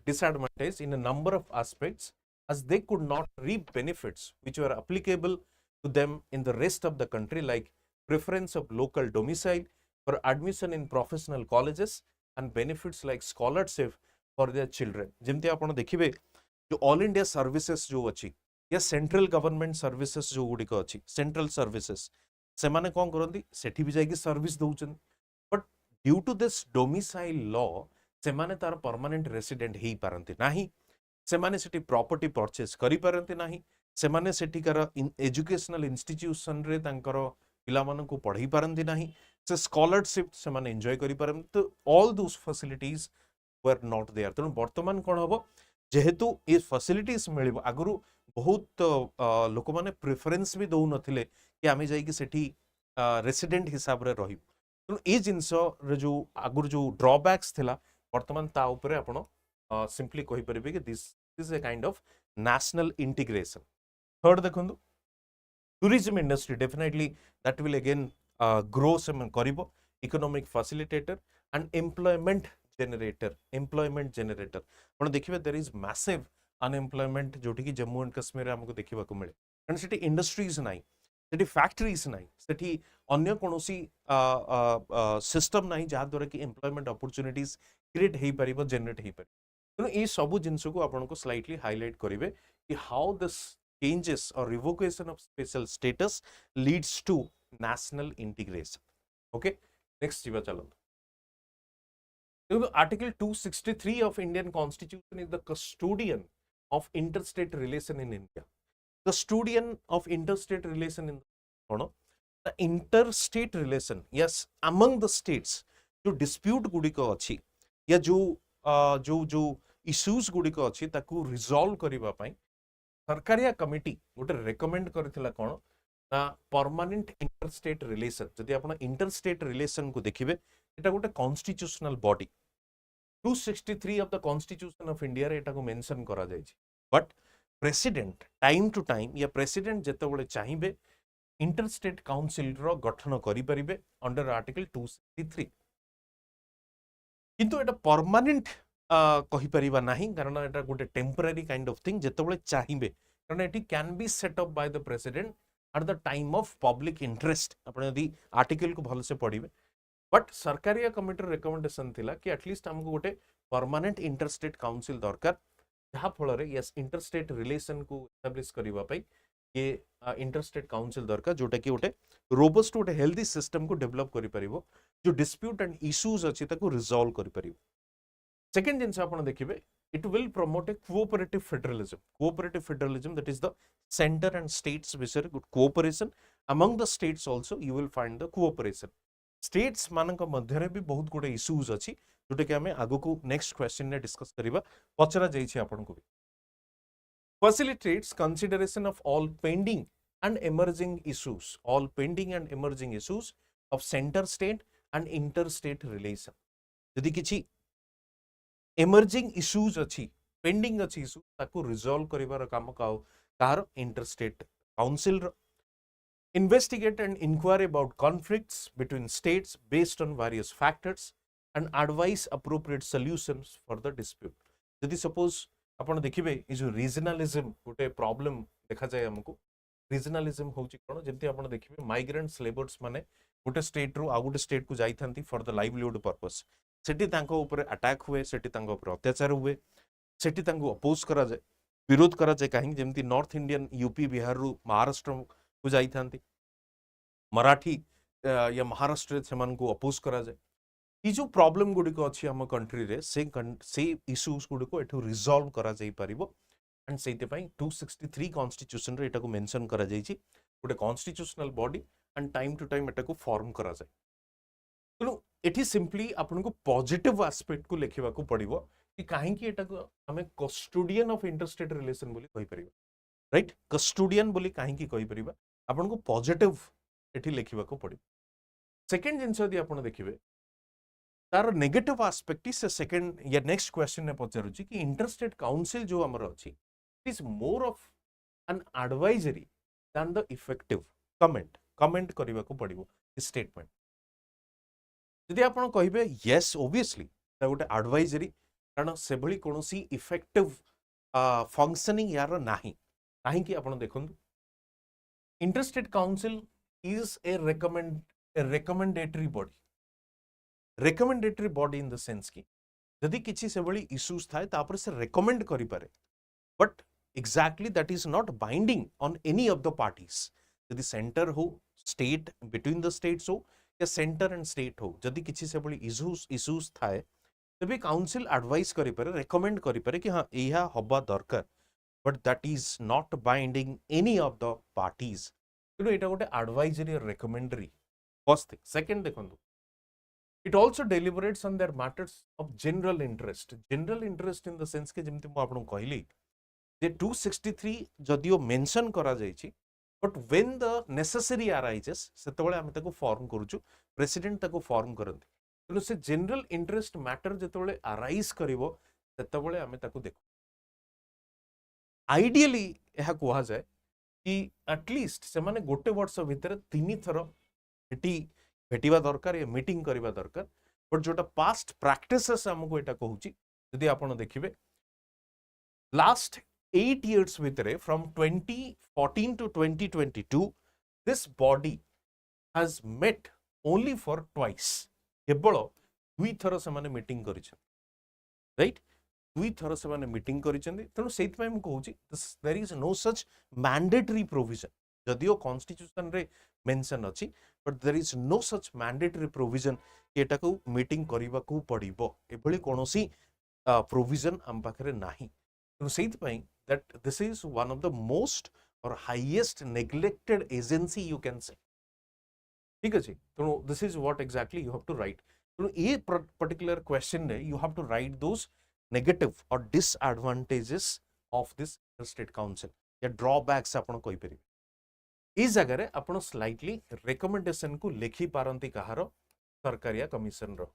disadvantage in a number of aspects as they could not reap benefits which were applicable to them in the rest of the country like preference of local domicile for admission in professional colleges and benefits like scholarship for their children जेमती आपण देखिबे जो all India services जो अछि या central government services जो गुडी को अछि central services से माने कौन करती सेठी भी जाइए सर्विस दौरान but due to this domicile law से माने तार परमानेंट रेसिडेंट ही पारंती नाही से माने सेठी प्रॉपर्टी परचेस करि पारंती नाही से माने सेठिकार एजुकेशनल इंस्टीट्यूशन रे तांकर पिला मानन को पढ़ाई पारंती नाही से स्कॉलरशिप से माने एंजॉय करि पारंती तो all those facilities were not there तेणु वर्तमान कौन हम जेहेतु ये फैसिलिटीज मिल आगु बहुत लोक मैंने प्रिफरेन्स भी दौ नथिले कि आमे जाइए सेठी रेसिडेंट हिसाब रे रही तेणु ये जिनस जो आगुर जो ड्रॉबैक्स थिला वर्तमान ता उपरे आपण सिंपली कहि परिबे कि this is a kind of national integration third देखंतु tourism industry definitely that will again grow से करिवो economic facilitator and employment generator आपण देखिबे देयर इज मैसिव अनएम्प्लॉयमेंट जोठी कि जम्मू एंड कश्मीर हमको देखिबा को मिले कारण सेठी इंडस्ट्रीज नाही सेठी फैक्टरीज नाही सेठी अन्य कोनोसी सिस्टम नाही जहा द्वारा कि एम्प्लॉयमेंट अपॉर्चुनिटीज क्रिएट हेई परिबो जनरेट हेई परिबो तेणु ए सब जिंस को आपण को स्लाइटली हाईलाइट करिवे कि हाउ दिस चेंजेस और revocation of special status leads to national integration okay next जीवा चलो article 263 of Indian Constitution is the custodian of interstate relation in India. Custodian of interstate relation in the interstate relation, yes, among the states जो dispute गुड़िक अच्छी या जो issues गुड़िक अच्छी ताकू resolve करिबा पई सरकारिया कमिटी गोटे रेकमेंड करथिला कोन ना परमानेंट इंटरस्टेट रिलेशन जदि आपण इंटरस्टेट रिलेशन को देखिबे एटा गोटे constitutional body 263 of the constitution of India रे एटा को मेंशन करा जाय छी but president time to time या प्रेसिडेंट जेते बळे चाहिबे इंटरस्टेट काउंसिल रो गठन करि परिबे अंडर आर्टिकल 263 किंतु एटा परमानेंट कहि परिबा नाही कारण एटा गोटे टेम्पररी काइंड ऑफ थिंग जेते बळे चाहिबे कारण eighty can be set up by the president at the time of public interest आपण यदि आर्टिकल को भल से पढिबे बट सरकारिया कमिटी रिकमेंडेशन थिला कि एटलीस्ट हमको गोटे परमानेंट इंटरस्टेट काउंसिल दरकार जहा फल रे यस इंटरस्टेट रिलेशन को एस्टैब्लिश करबा पई ये इंटरस्टेट काउंसिल दरकार जोटा कि गोटे रोबस्ट गोटे हेल्दी सिस्टम को डेवलप करि परिबो जो डिस्प्यूट एंड इश्यूज अछि ताको रिजॉल्व करि परिबो सेकंड जिंस आपण देखिबे it will promote a cooperative federalism that is the center and states which are good cooperation among the states also you will find the cooperation states मानक मध्य रे भी बहुत गुडे issues अछि जोटे कि हमें आगो को नेक्स्ट क्वेश्चन ने डिस्कस करिबा पचरा जाई छी आपन को भी facilitates consideration of all pending and emerging issues of center state and interstate relation यदि किछि emerging issues अच्छी pending अच्छी issue ताको resolve करिवार काम car interstate council investigate and inquire about conflicts between states based on various factors and advise appropriate solutions for the dispute यदि suppose आपण देखिबे ए जो regionalism गोटे problem देखा जाय हमको regionalism होची कोन जेंति आपण देखिबे migrants laborers माने गोटे स्टेट रो आ गोटे स्टेट को जाइथांती फॉर द लाइवलीहुड पर्पस सेठी तांको ऊपर अटैक हुए सेठी तांको ऊपर अत्याचार हुए सेठी तांको अपोज करा जाए विरोध करा जाए काहे जेमती नॉर्थ इंडियन यूपी बिहार रो महाराष्ट्र को जाइथांती मराठी या महाराष्ट्र सेमान को अपोज करा जाए ई जो प्रॉब्लम गुडी को अछि हम कंट्री रे से इश्यूज गुडी को एठो रिजॉल्व करा जाई परिबो एंड सेते पई 263 कॉन्स्टिट्यूशन रे एटा को मेंशन करा जाई छी गोटे constitutional body and time to time एटा को फॉर्म करा जाए तेणु एठी सिंपली आपन को पॉजिटिव एस्पेक्ट को लिखिबा को पड़िबो कि काहे कि एटा को हमें कस्टोडियन ऑफ इंटरस्टेट रिलेशन बोली कहि परिबा राइट कस्टोडियन बोली काहे कि कहि परिबा आपन को पॉजिटिव एठी लिखिबा को पड़िबो सेकंड जिंस यदि आपन देखिबे तार नेगेटिव एस्पेक्ट से सेकंड या नेक्स्ट क्वेश्चन ने पचारुची कि इंटरस्टेट काउंसिल जो हमर अछि it is more of an advisory than the effective comment करबा को पड़िबो स्टेटमेंट यदि आपन कहिबे यस ऑब्वियसली ता गोटे एडवाइजरी कारण से भली कोनोसी इफेक्टिव फंक्शनिंग यार नाही काहे कि आपन देखंतु interstate council is a recommendatory body in the sense कि यदि किसी से बड़ी इश्यूज थाए तापर से रेकमेंड करि पारे but exactly that is not binding on any of the parties यदि सेंटर हो स्टेट बिटवीन द स्टेट्स हो या सेंटर एंड स्टेट हो यदि किसी से बड़ी इश्यूज थाए तबे काउंसिल एडवाइस करि पारे रेकमेंड करि पारे कि हां एहा हबा दरकार but that is not binding any of the parties तेणु एटा गोटे एडवाइजरी और रेकमेंडरी फर्स्ट थिंग सेकंड देखंतु it also deliberates on their matters of general interest in the sense के जेमति मु आपन कहली जे 263 जदियो मेंशन करा जायछि but when the necessary arises सेतबळे हम ताको फॉर्म करूछु प्रेसिडेंट ताको फॉर्म करंती तेणु से जनरल इंटरेस्ट मैटर जेतबळे अराइज करिवो सेतबळे हम ताको देखो आइडियली एहा कोहा जाय कि एटलिस्ट से माने गोटे वर्ष भितर 3 थर भेटिबा दरकार या मीटिंग करिबा दरकार बट जोटा पास्ट प्रैक्टिसेस हमको एटा कहूची यदि आपण देखिबे लास्ट 8 इयर्स भितर from 2014 to 2022 this body has met only for twice केवल 2 थर से माने मीटिंग करिछन राइट 2 थर से माने मीटिंग करिछन तेणु सेइत पय हम कहूची there is no such mandatory provision जदियो कॉन्स्टिट्यूशन रे मेंशन अछि but there is no such mandatory provision एटा को मीटिंग करिबा को पड़िबो एभली कोनोसी प्रोविजन हम पाखरे नाही तेणु सेइत पय that this is one of the most और highest neglected agency you can say ठीक अछि तेणु this is what exactly you have to write तेणु ए पर्टिकुलर क्वेश्चन रे you have to write those negative और disadvantages of this interstate council या drawbacks आपण कहि परिबे इस जगह रे आपण स्लाइटली रिकमेंडेशन को लिखि पारंती कहार सरकारिया कमिशन रो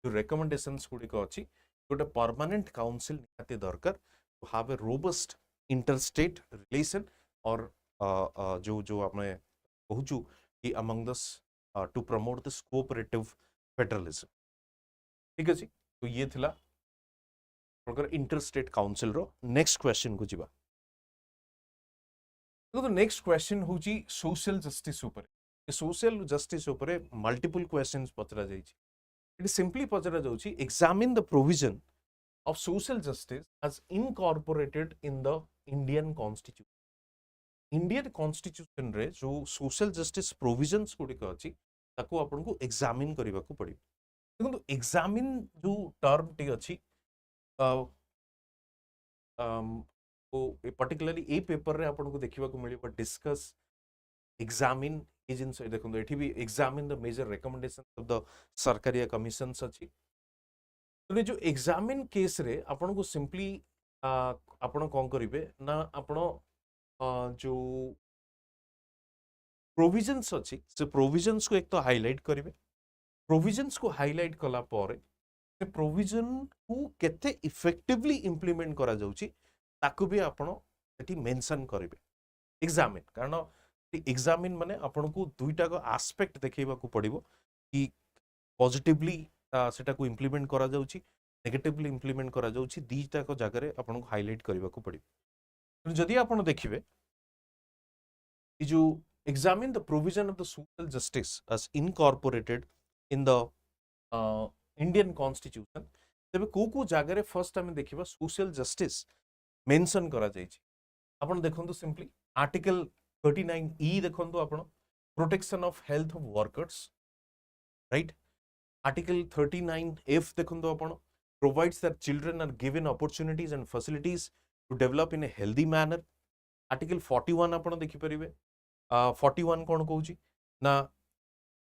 जो रिकमेंडेशंस गुडी को अछि गोटे परमानेंट काउंसिल निहाती दरकार to have a robust interstate relation और जो जो आपने कहूचु कि among these to promote this cooperative federalism ठीक अछि तो ये थिला अगर इंटरस्टेट काउंसिल रो नेक्स्ट क्वेश्चन को जिबा तो नेक्स्ट क्वेश्चन होची सोशल जस्टिस ऊपर सोशल जस्टिस ऊपर मल्टीपल क्वेश्चंस पचरा जायछि इट सिंपली पचरा जाउछि examine the provision of social justice as incorporated in the Indian constitution रे जो सोशल जस्टिस प्रोविजंस गुडी को अछि ताको आपन को एग्जामिन करबा को पड़ी देखो एग्जामिन जो टर्म टी अछि पर्टिकुलरली ए पेपर रे आपन को देखिबा को मिलिबा डिस्कस एग्जामिन ए जिंस देखो एठी भी examine the major recommendations of the Sarkaria commissions अछि तो जो एग्जामिन केस रे आपन को सिंपली आपन कोन करिवे ना आपन जो प्रोविजंस अछि से प्रोविजंस को एक तो हाईलाइट करिवे प्रोविजंस को हाईलाइट कला पर से प्रोविजन को केते इफेक्टिवली इंप्लीमेंट करा जाउची ताकू भी आपण एटी मेंशन करिवे एग्जामिन कारण एग्जामिन माने आपण को दुईटा को एस्पेक्ट देखैबा को पड़िबो कि पॉजिटिवली सेटा को इंप्लीमेंट करा जाउची नेगेटिवली इंप्लीमेंट करा जाउची दीटा को जगह रे आपण को हाईलाइट करबा को पड़िबो जदि आपण देखिबे ई जो examine the provision of the social justice as incorporated in the Indian constitution तबे को जगह रे फर्स्ट टाइम देखिबा सोशल जस्टिस मेंशन करा जायछि आपण देखंतु सिंपली आर्टिकल 39 ई देखंतु आपण protection of health of workers right article 39 F देखंतु आपण provides that children are given opportunities and facilities to develop in a healthy manner article 41 आपण देखि परिबे 41 कोन कहूची ना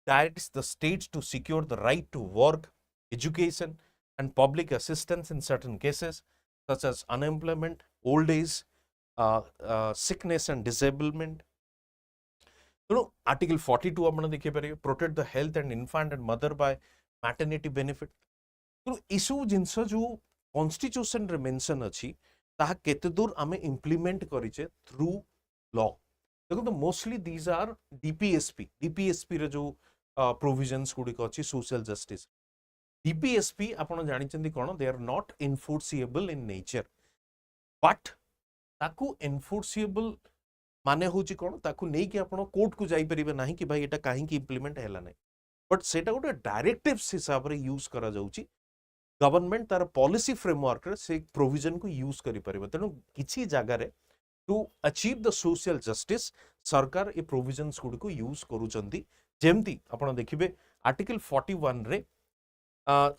directs the states to secure the right to work, education, and public assistance in certain cases, such as unemployment, old age, sickness and disablement. ତେଣୁ article 42 ଆପଣ ଦେଖିପାରିବେ protect the health and infant and mother by maternity benefit. ତେଣୁ ଏସବୁ ଜିନିଷ ଯେଉଁ କନଷ୍ଟିଚ୍ୟୁସନରେ mention ଅଛି ତାହା କେତେ ଦୂର ଆମେ ଇମ୍ପ୍ଲିମେଣ୍ଟ କରିଛେ ଥ୍ରୁ ଲ। ଦେଖନ୍ତୁ ମୋଷ୍ଟଲି ଦିଜ୍ ଆର୍ ଡିପିଏସ୍ପିରେ ଯେଉଁ ପ୍ରୋଭିଜନ୍ସ ଗୁଡ଼ିକ ଅଛି ସୋସିଆଲ ଜଷ୍ଟିସ୍। ଡିପିଏସ୍ପି ଆପଣ ଜାଣିଛନ୍ତି କ'ଣ, they are not enforceable in nature, but ତାକୁ ଏନଫୋର୍ସିଏବଲ୍ ମାନେ ହେଉଛି କ'ଣ, ତାକୁ ନେଇକି ଆପଣ କୋର୍ଟକୁ ଯାଇପାରିବେ ନାହିଁ କି ଭାଇ ଏଇଟା କାହିଁକି ଇମ୍ପ୍ଲିମେଣ୍ଟ ହେଲା ନାହିଁ, ବଟ୍ ସେଇଟା ଗୋଟେ ଡାଇରେକ୍ଟିଭ୍ସ ହିସାବରେ ୟୁଜ୍ କରାଯାଉଛି। ଗଭର୍ଣ୍ଣମେଣ୍ଟ ତାର ପଲିସି ଫ୍ରେମୱାର୍କରେ ସେ ପ୍ରୋଭିଜନକୁ ୟୁଜ୍ କରିପାରିବ। ତେଣୁ କିଛି ଜାଗାରେ ଟୁ ଆଚିଭ୍ ଦ ସୋସିଆଲ ଜଷ୍ଟିସ୍ ସରକାର ଏ ପ୍ରୋଭିଜନ୍ସ ଗୁଡ଼ିକୁ ୟୁଜ୍ କରୁଛନ୍ତି। ଯେମିତି ଆପଣ ଦେଖିବେ ଆର୍ଟିକଲ 41ରେ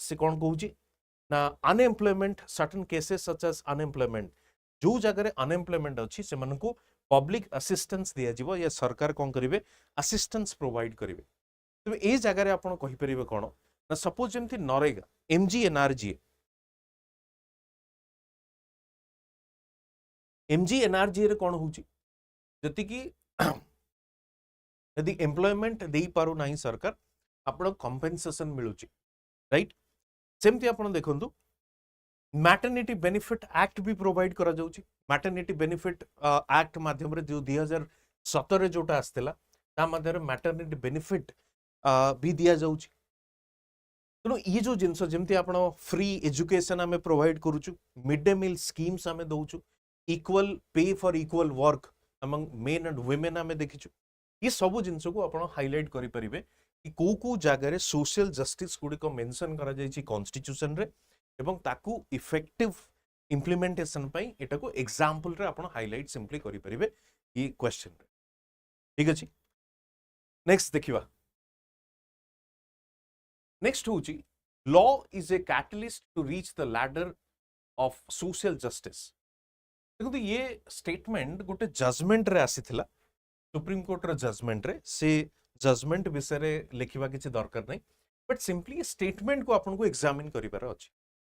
ସେ କ'ଣ କହୁଛି ନା ଅନଏମ୍ପ୍ଲୟମେଣ୍ଟ ସର୍ଟନ୍ କେସେସ୍ ସଚ୍ ଆଜ୍ ଅନଏମ୍ପ୍ଲୟମେଣ୍ଟ, ଯେଉଁ ଜାଗାରେ ଅନଏମ୍ପ୍ଲୟମେଣ୍ଟ ଅଛି ସେମାନଙ୍କୁ ପବ୍ଲିକ ଆସିଷ୍ଟାନ୍ସ ଦିଆଯିବ, ୟା ସରକାର କ'ଣ କରିବେ ଆସିଷ୍ଟାନ୍ସ ପ୍ରୋଭାଇଡ କରିବେ। ତେବେ ଏ ଜାଗାରେ ଆପଣ କହିପାରିବେ କ'ଣ ନା ସପୋଜ ଯେମିତି ନରେଗା MGNRGA ରେ କ'ଣ ହେଉଛି, ଯେତିକି ଯଦି ଏମ୍ପ୍ଲୟମେଣ୍ଟ ଦେଇପାରୁ ନାହିଁ ସରକାର ଆପଣ କମ୍ପେନସେସନ ମିଳୁଛି, ରାଇଟ୍। ସେମିତି ଆପଣ ଦେଖନ୍ତୁ ମ୍ୟାଟର୍ନିଟି ବେନିଫିଟ୍ ଆକ୍ଟ ବି ପ୍ରୋଭାଇଡ କରାଯାଉଛି। ମ୍ୟାଟର୍ନିଟି ବେନିଫିଟ୍ ଆକ୍ଟ ମାଧ୍ୟମରେ ଯେଉଁ 2017 ଯେଉଁଟା ଆସିଥିଲା ତା ମଧ୍ୟରେ ମ୍ୟାଟର୍ନିଟି ବେନିଫିଟ୍ ବି ଦିଆଯାଉଛି। ତେଣୁ ଇଏ ଯେଉଁ ଜିନିଷ ଯେମିତି ଆପଣ ଫ୍ରି ଏଜୁକେସନ ଆମେ ପ୍ରୋଭାଇଡ କରୁଛୁ, ମିଡ୍ ଡେ ମିଲ୍ ସ୍କିମ୍ସ ଆମେ ଦେଉଛୁ, equal pay for equal work among men and women ଆମେ ଦେଖିଛୁ। ये ସବୁ ଜିନିଷକୁ ଆପଣ ହାଇଲାଇଟ୍ କରିପାରିବେ କି କୋଉ କୋଉ ଜାଗାରେ ସୋସିଆଲ ଜଷ୍ଟିସ୍ ଗୁଡ଼ିକ ମେନସନ୍ କରାଯାଇଛି କନଷ୍ଟିଚ୍ୟୁସନରେ ଏବଂ ତାକୁ ଇଫେକ୍ଟିଭ ଇମ୍ପ୍ଲିମେଣ୍ଟେସନ ପାଇଁ ଏଟାକୁ ଏକ୍ସାମ୍ପଲରେ ଆପଣ ହାଇଲାଇଟ୍ ସିମ୍ପଲି କରିପାରିବେ ଏ କ୍ୱେଶ୍ଚନରେ। ଠିକ ଅଛି, ନେକ୍ସଟ ଦେଖିବା। ନେକ୍ସଟ ହେଉଛି law is a catalyst to reach the ladder of social justice। देखो ये स्टेटमेंट गोटे जजमेंट रे आसीथिला सुप्रीम कोर्ट रे जजमेंट रे, से जजमेंट विषय रे लिखिबा किछि दरकार नै, बट सिंपली स्टेटमेंट को आपन को एग्जामिन करिबार अछि,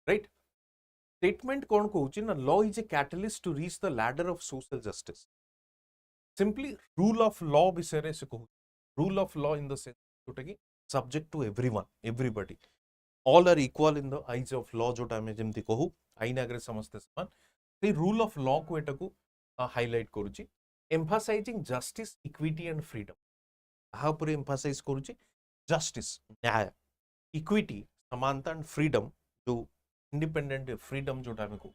राइट। स्टेटमेंट कोन कहउछि ना law is a catalyst to reach the ladder of social justice. Simply rule of law विषय रे से कहउ, rule of law in the sense जोटा कि subject to everyone everybody, all are equal in the eyes of law, जोटा हमें जेमति कहू आईन आगे समस्त समान। से रूल ऑफ लॉ को एटा को हाइलाइट करूची, emphasising justice equity and freedom. आहा पर एम्फासाइज करूची जस्टिस न्याय, इक्विटी समानता एंड फ्रीडम जो इंडिपेंडेंट फ्रीडम जोटा हमें को।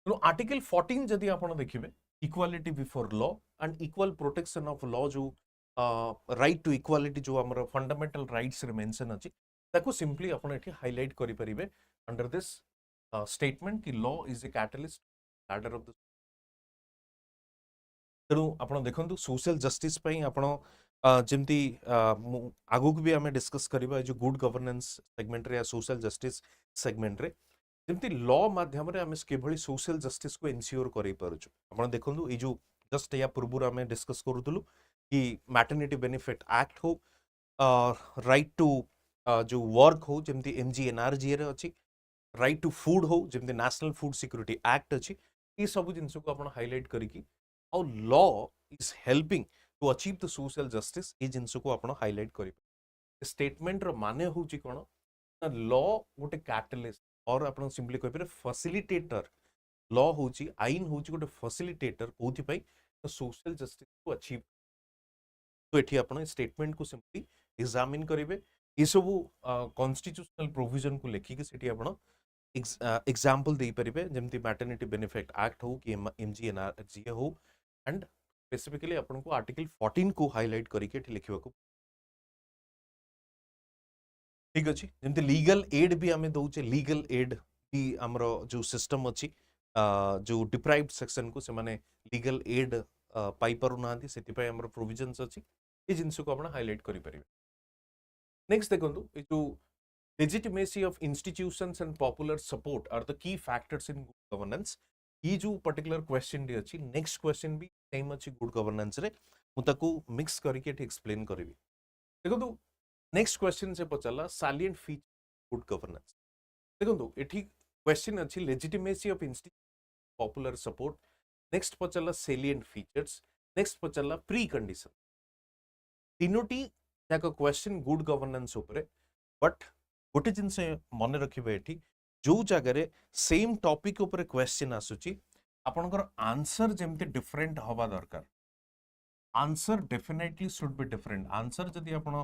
तो आर्टिकल 14 जदि आपण देखिबे equality before law and equal protection of law, जो राइट टू इक्वालिटी जो हमर फंडामेंटल राइट्स रे मेंशन अछि ताको सिंपली आपण एठी हाइलाइट करि परिबे अंडर दिस स्टेटमेंट कि law is a catalyst ladder of the. तेणु आपण देखंतु सोशल जस्टिस पई आपण जेमती आगु भी आमे डिस्कस करबा जो गुड गवर्नेंस सेगमेंट रे या सोशल जस्टिस सेगमेंट रे जेमती लॉ माध्यम रे आमे केभली सोशल जस्टिस को एनश्योर करै पारुछु। आपण देखंतु ए जो जस्ट या पूर्व आमे डिस्कस करूतलु कि मैटरनिटी बेनिफिट एक्ट हो, राइट टू जो वर्क हो जेमती MGNRGA रे अछि, राइट टू फूड हो जेमती नेशनल फूड सिक्योरिटी एक्ट अछि, ये सब जिनस को आपण हाइलाइट करिकी और law is helping to achieve the social justice, ये जिनस को आपण हाइलाइट करिवे। स्टेटमेंट रो माने होची कोन ना लॉ गोटे कैटलिस्ट और आपण सिंपली कहि पारे फैसिलिटेटर। लॉ होची आईन होची गोटे फैसिलिटेटर कोथि पई तो सोशल जस्टिस को अचीव। तो एठी आपण स्टेटमेंट को सिंपली एग्जामिन करिवे, ये सब कॉन्स्टिट्यूशनल प्रोविजन को लेखिक सेठी आपण एग्जाम्पल दे परिबे जेमती मैटरनिटी बेनिफिट एक्ट हो कि MGNRGA हो, एंड स्पेसिफिकली आपन को आर्टिकल 14 को हाइलाइट करके एठी लिखिबा को। ठीक अछि, जेमती लीगल एड भी हमें दउचे, लीगल एड भी हमरो जो सिस्टम अछि जो डिप्राइव्ड सेक्शन को से माने लीगल एड पाई पारु नांती, सेति पय हमरो प्रोविजन्स अछि, ए जिंस को आपण हाइलाइट करि परिबे। नेक्स्ट देखंतु ए जो legitimacy of institutions and popular support are the key factors in good governance। ये जो पर्टिकुलर क्वेश्चन डी अछि, नेक्स्ट क्वेश्चन भी सेम अछि गुड गवर्नेंस रे, मु ताको मिक्स करके एठी एक्सप्लेन करिवि। देखो नेक्स्ट क्वेश्चन से पचाला सालिएंट फीचर गुड गवर्नेंस। देखो एठी क्वेश्चन अच्छी legitimacy of institution popular support, next पचाला सेलिएंट फीचर्स, नेक्स्ट पचाला प्री कंडीशन। तीनोटी जाक क्वेश्चन गुड गवर्नेंस उपरे, बट गोटे जिनसे मन रखिबे एठी जो जगह सेम टॉपिक उपरे क्वेश्चन आसुची आपनकर आंसर जेमते डिफरेंट हवा दरकार। Answer definitely should be different. Answer जदि आपण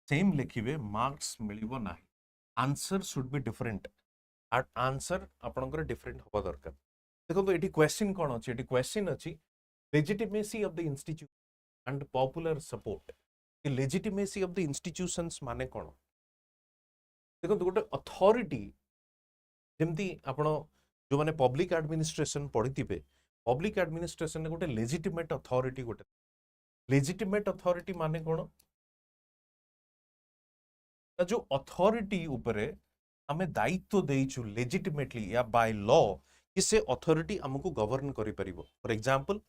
सेम लिखिबे मार्क्स मिलिबो नाही। Answer should be different. Answer आपनकर डिफरेंट हवा दरकार। देखो तो एठी क्वेश्चन कोन अछि? एठी क्वेश्चन अछि legitimacy of the institution and popular support. ये लेजिटिमेसी ऑफ द इंस्टीट्यूशंस माने कोन? देखो तो गोटे अथॉरिटी जेमती आपण जो माने पब्लिक एडमिनिस्ट्रेशन पढिथिबे, पब्लिक एडमिनिस्ट्रेशन गोटे लेजिटिमेट अथॉरिटी गोटे। लेजिटिमेट अथॉरिटी माने कोन? जो अथॉरिटी उपरे आमे दायित्व देइछु लेजिटिमेटली या बाय लॉ कि से अथॉरिटी हमको गवर्न करि परिबो। फॉर एग्जांपल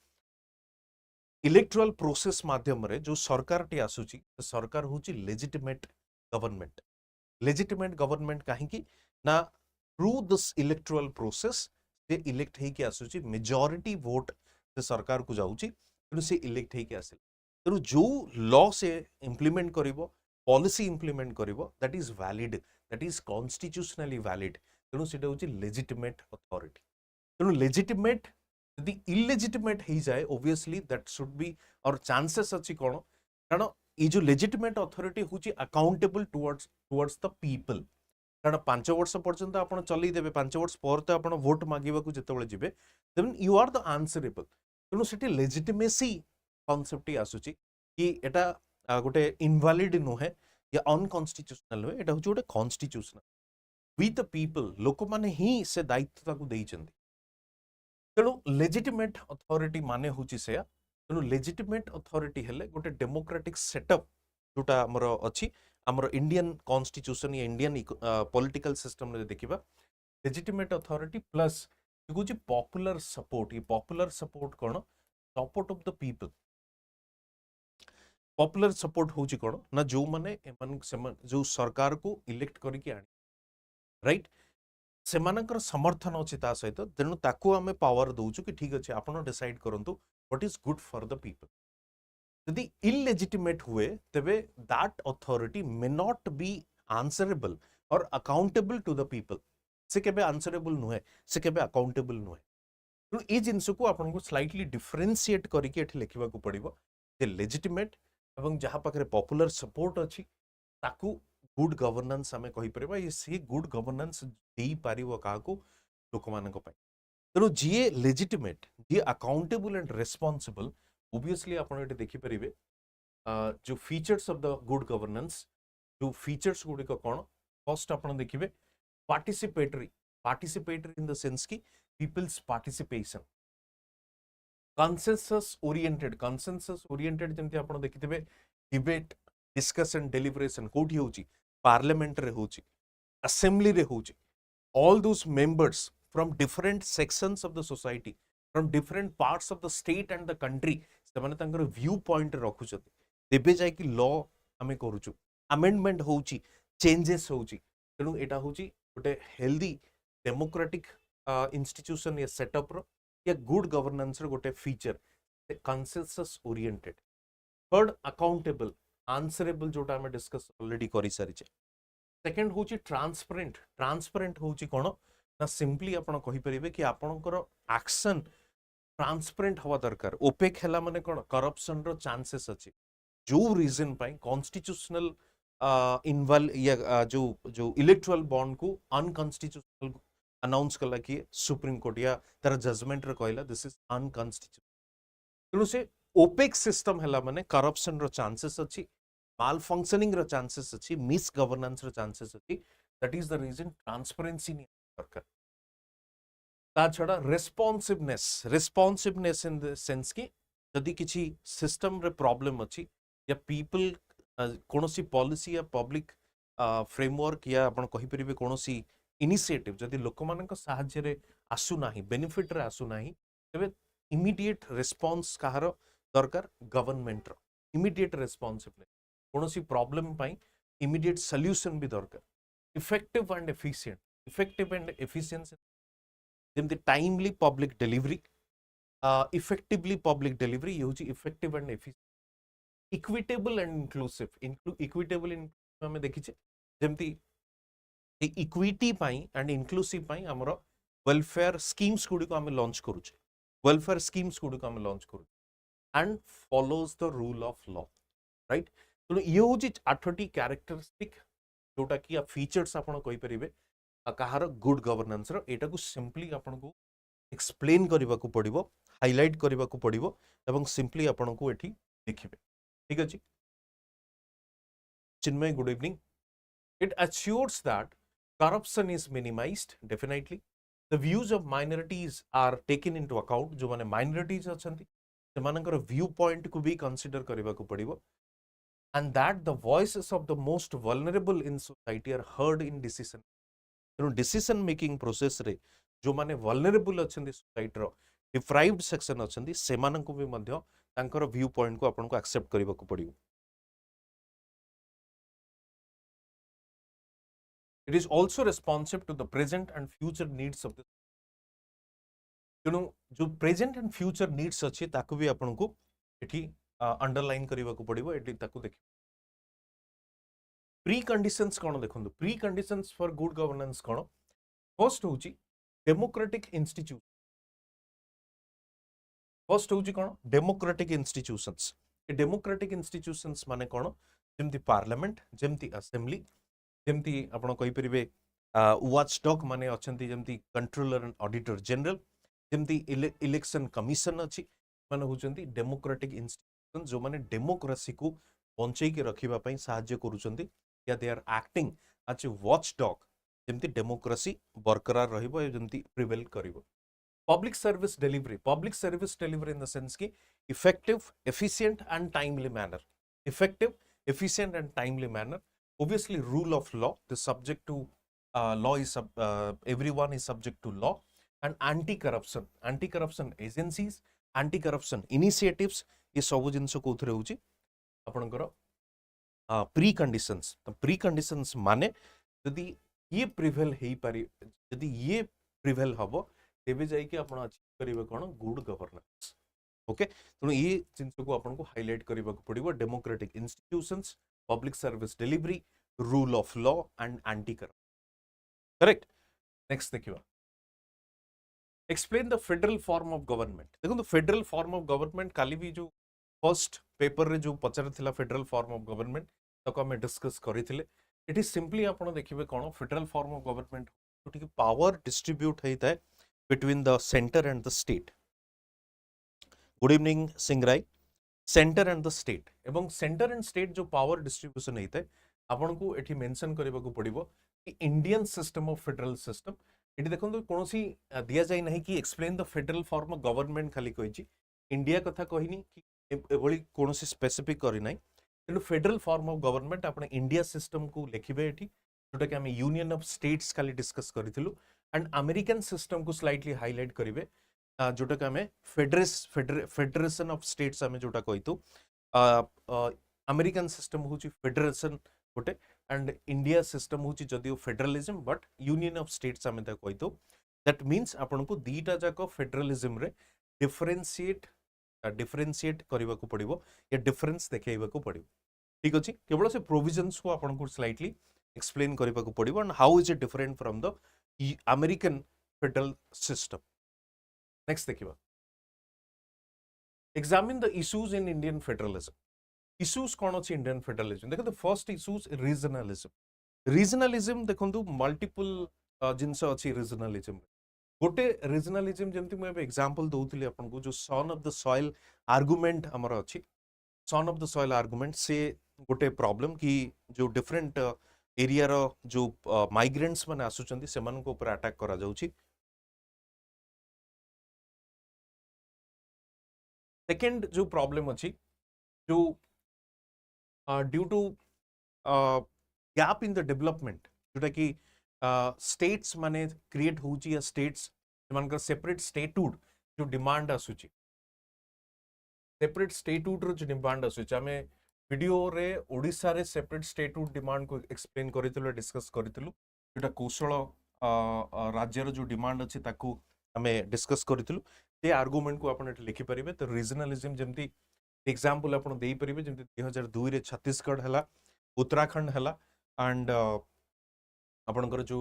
इलेक्टोरल प्रोसेस माध्यम रे जो सरकार टी आसुची, सरकार होची लेजिटिमेट गवर्नमेंट। लेजिटिमेट गवर्नमेंट काहे कि ना थ्रू दिस इलेक्टोरल प्रोसेस से इलेक्ट हे कि आसुची, मेजॉरिटी वोट से सरकार को जाउची, तेणु से इलेक्ट हे कि आसे। तेणु जो लॉ से इंप्लीमेंट करिवो, पॉलिसी इंप्लीमेंट करिवो, that is valid, that is constitutionally valid. तेणु सेटा होची लेजिटिमेट अथॉरिटी। तेणु लेजिटिमेट यदि इलेजिटिमेट हो जाए ऑब्वियसली दैट शुड बी और चांसेस अच्छी कौन, कारण ये जो लेजिटिमेट अथॉरिटी होची अकाउंटेबल टुवर्ड्स द पीपल। कारण 5 वर्ष पर्यंत आपण चलई देबे, 5 वर्ष पर तो आपण वोट मागिबा को जेतेबेले जिबे, then you are the answerable. तेणु सेठी लेजिटिमेसी कॉन्सेप्ट ही आसुची कि एटा गोटे इनवैलिड नुहे या अनकॉन्स्टिट्यूशनल नुहे, एटा होची गोटे कॉन्स्टिट्यूशनल। वी द पीपल लोक माने ही से दायित्व ताकू देइचंदी। तेणु लेजिटिमेट अथॉरिटी माने होची सेया। तेणु लेजिटिमेट अथॉरिटी हेले गोटे डेमोक्रेटिक सेटअप जोटा हमर अछि, हमर इंडियन कॉन्स्टिट्यूशन या इंडियन पॉलिटिकल सिस्टम रे देखिबा, लेजिटिमेट अथॉरिटी प्लस होची पॉपुलर सपोर्ट। ये popular support cone? Support of the people. Popular support होची कोन ना जो माने जो सरकार को इलेक्ट करके आनी, राइट, सेमानकर समर्थन अच्छी ता सहित, तेणु ताकू आमे पावर दउछु कि ठीक अछि आपण डिसाइड करंतु what is good for the people. यदि इलेजिटिमेट हुए तेबे that authority may not be answerable और अकाउंटेबल टू द पीपल। से केबे आंसरेबल नुहे, से केबे अकाउंटेबल नुहे। तेणु ए जिंस को आपन को स्लाइटली डिफरेंशिएट करके एठी लिखिबा को पड़िबो जे लेजिटिमेट एवं जहा पाखरे पॉपुलर सपोर्ट अछि ताकू गुड गवर्नेंस आमे कहि परबा। ये से गुड गवर्नेंस देई पारिबो काको? लोक मानक पय। तेणु जी लेजिटिमेट, जी अकाउंटेबल एंड रेस्पॉन्सिबल, ऑब्वियसली आपण एटे देखि परिबे जो features of the good governance, जो फीचर्स गुडी को कोन? फर्स्ट आपण देखिबे participatory. Participatory in the sense की people's participation. Consensus oriented. Consensus oriented जेंति आपण देखिथिबे डिबेट, डिस्कशन, डेलिब्रेशन कोठी होची? पार्लियामेंट रे होची, असेंबली रे होची। All those members from different sections of the society, from different parts of the state and the country, से माने तांकर व्यू पॉइंट रखुछथि। तेबे जाय कि लॉ हमें करूछु, अमेंडमेंट होची, चेंजेस होची। तेणु एटा होची गोटे हेल्दी डेमोक्रेटिक इंस्टीट्यूशन या सेटअप रो या गुड गवर्नेंस रो गोटे feature consensus oriented. Third accountable, answerable जोटा हमें डिस्कस ऑलरेडी करि सारिचे। सेकंड होची ट्रांसपेरेंट। ट्रांसपेरेंट होची कोन ना सिंपली आपण कहि परिबे कि आपणकर एक्शन ट्रांसपेरेंट हवा दरकार। ओपेक हैला माने कोन? करप्शन रो चांसेस अछि। जो रीजन पाई कॉन्स्टिट्यूशनल इनवॉल्व या जो इलेक्टोरल बॉन्ड को अनकॉन्स्टिट्यूशनल अनाउंस कला कि सुप्रीम कोर्ट या तार जजमेंट रे कहला दिस इज अनकॉन्स्टिट्यूशनल। तेणु से ओपेक सिस्टम हैला माने करप्शन रो चांसेस अछि, माल फंक्शनिंग रो चांसेस अछि, मिस गवर्नेंस रो चांसेस अछि। That is the reason transparency नि दरकार। ता छड़ा responsiveness. Responsiveness in the sense की यदि किछि सिस्टम रे प्रॉब्लम अछि या पीपल कोनोसी पॉलिसी या पब्लिक फ्रेमवर्क या आपण कहि परिबे कोनोसी इनिशिएटिव जदि लोकमानक साहाय्य रे आसु नाही, बेनिफिट रे आसु नाही, तबे इमीडिएट रिस्पांस कहार दरकार? गवर्नमेंट रो इमीडिएट रेस्पॉन्सिवनेस। कोनोसी प्रॉब्लम पाई इमीडिएट सॉल्यूशन भी दरकार effective and efficient effective and efficiency जेमती timely public delivery effectively public delivery ये होची effective and efficient equitable and inclusive equitable आम देखी जेमती इक्विटी एंड इनक्लूसिव आमर वेलफेयर स्कीम्स गुड़ी को आम लॉन्च करुचे वेलफेयर स्कीम्स गुड़ी को आम लॉन्च करुचे and follows the rule of law right तेणु ये हूँ 8टी कैरेक्टरिस्टिक जोटा कि फीचर्स आप कहींपर कहार गुड गवर्नेंस एटा को सिंपली आपन को एक्सप्लेन करने को पड़ो हाइलाइट करने को पड़ो एवं सिंपली आपन को एठी देखिबे ठीक अछि Chinmay good evening it assures that corruption is minimized definitely the views of minorities are taken into account जो माने minorities अछंती सेमानकर व्यू पॉइंट को भी कंसीडर करबा को पड़िबो and that the voices of the most vulnerable in society are heard in decision तेणु decision making process रे जो माने vulnerable अछंती सोसाइटी रो डिप्राइव्ड सेक्शन अछंती सेमाननको भी मध्य तांकर व्यू पॉइंट को आपन को एक्सेप्ट करबा को पड़िबो it is also responsive to the present and future needs of the तेणु जो प्रेजेंट एंड फ्यूचर नीड्स अच्छी ताकू भी आपन को एठी अंडरलाइन करबा को पड़िबो एठी ताकू देख प्री कंडीशंस कोन देखंतु pre conditions for good governance कोन फर्स्ट होची डेमोक्रेटिक इंस्टीट्यूशन फर्स्ट होची कोन डेमोक्रेटिक इंस्टीट्यूशंस ए डेमोक्रेटिक इंस्टीट्यूशंस माने कोन जेमति पार्लियामेंट जेमति असेंबली जेमती आपण कहि परिबे वॉचडॉग माने अछंती जेमती कंट्रोलर एंड ऑडिटर जनरल जेमती इलेक्शन कमिशन अछि माने होचंती डेमोक्रेटिक इंस्टीट्यूशन जो माने डेमोक्रेसी को बंचै के रखिबा पई सहाय्य करूचंती या they are acting as a watchdog जेमती डेमोक्रेसी बरकरार रहिबो जेमती प्रिवेल करिवो public service delivery in the sense की effective efficient and timely manner effective efficient and timely manner obviously rule of law the subject to law is everyone is subject to law and anti corruption agencies anti corruption initiatives ये सब जिनस कोथरे होची आपनकर pre conditions तो pre conditions माने यदि ये prevail हेई पारि यदि ये प्रिवेल हबो तेबे जाई कि आपण अचीव करिवे कोन गुड गवर्नेंस ओके तो ये जिनस को आपन को हाइलाइट करबा को पड़िबो democratic institutions public service delivery rule of law and anti corruption correct next देखिबा explain the federal form of government देखो तो federal form of government काली भी जो फर्स्ट पेपर रे जो पचार थिला federal form of government तको हम डिस्कस करिथिले इट इज सिंपली आपण देखिबे कोन federal form of government जोठी पावर डिस्ट्रीब्यूट हेता between the centre and the state good evening Singrai centre and the state एवं सेंटर एंड स्टेट जो पावर डिस्ट्रीब्यूशन होता है आपन को एठी मेंशन करबा को पड़िबो कि Indian system of federal system एठी देखंतु कोनोसी दिया जाय नाही कि explain the federal form of government खाली कहिची इंडिया कथा कहिनी कि एभली कोनोसी स्पेसिफिक करि नाही तेनु फेडरल फॉर्म ऑफ गवर्नमेंट आपन इंडिया सिस्टम को लिखिबे एठी जोटा कि हम यूनियन ऑफ स्टेट्स खाली डिस्कस करिथिलु एंड अमेरिकन सिस्टम को स्लाइटली हाइलाइट करिवे जोटा कि हमें फेडरेशन ऑफ स्टेट्स हमें जोटा कही तो अमेरिकन सिस्टम हूँ फेडरेशन गोटे एंड इंडिया सिस्टम हूँ जदिव federalism but union of states हमें कही तो दैट मीन्स आपन को दीटा जाक फेडरलिज्म रे डिफरेंशिएट करबा को पड़िबो या डिफरेंस देखाइबा को पड़िबो ठीक अछि केवल से प्रोविजंस को आपन को स्लाइटली एक्सप्लेन करबा को पड़िबो and how is it different from the American federal system next देखिबा examine the issues in Indian federalism issues कौन अच्छी इंडियन फेडरलिज्म देखो द फर्स्ट इश्यूज रीजनलिज्म देखंतु मल्टीपल जिंस अच्छी रीजनलिज्म गोटे रीजनलिज्म जेमति मैं एग्जांपल दउतली आपन को जो son of the soil argument हमर अच्छी son of the soil argument से गोटे प्रॉब्लम कि जो डिफरेंट एरिया रो जो माइग्रेंट्स माने आसुचंती सेमान को ऊपर अटैक करा जाउची सेकेंड जो प्रॉब्लम अच्छी जो due to gap in the development जोटा कि स्टेट्स माने क्रिएट होची या स्टेट्स सेमानकर सेपरेट स्टेटूड जो डिमांड आसुची सेपरेट स्टेटूड रो जो डिमांड आसुची हमें वीडियो रे ओडिशा रे सेपरेट स्टेटहुड डिमांड को एक्सप्लेन करितलो डिस्कस करितलो जोटा कौशल राज्यर जो डिमांड अछि ताकू हमें डिस्कस करितलो ते आर्गुमेंट को आपण एठी लिखि परिबे तो रीजनलिज्म जेमती एग्जांपल आपण देई परिबे जेमती 2002 रे छत्तीसगढ़ हला उत्तराखंड हला एंड आपणकर जो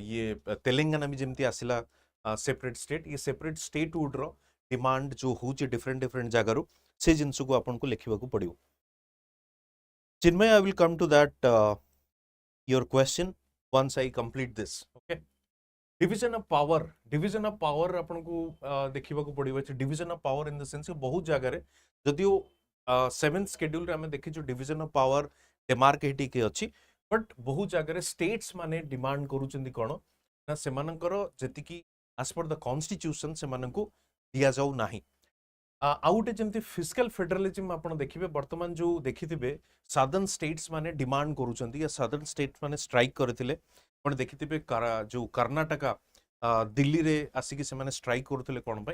ये तेलंगाना भी जेमती आसिला सेपरेट स्टेट ये सेपरेट स्टेटहुड रो डिमांड जो होची डिफरेंट डिफरेंट जगार से जिनस को आपन को लिखिबा को पड़ियो Chinmay, I will come to that your question once I complete this. Okay. Division of power अपन को देखिबा को पड़िबो division of power in the sense बहुत जगह रे जदियो 7th शेड्यूल रे हमें देखि जो डिविजन ऑफ पावर डेमार्केटी के अछि बट बहुत जगह रे स्टेट्स माने डिमांड करूचंदी कोन ना सेमानकर जतिकी एज पर द कॉन्स्टिट्यूशन सेमानकु दिया जाऊ नाही आउ गोटे जमी फिस्काल फेडरालिज्म आप देखिए बर्तमान जो देखिथे सादर्न स्टेट्स माने डिमांड करुँच या सादर्न स्टेट्स माने स्ट्राइक करते आप देखिथे जो कर्णाटका दिल्ली रे आसिक से स्ट्राइक करुले कौन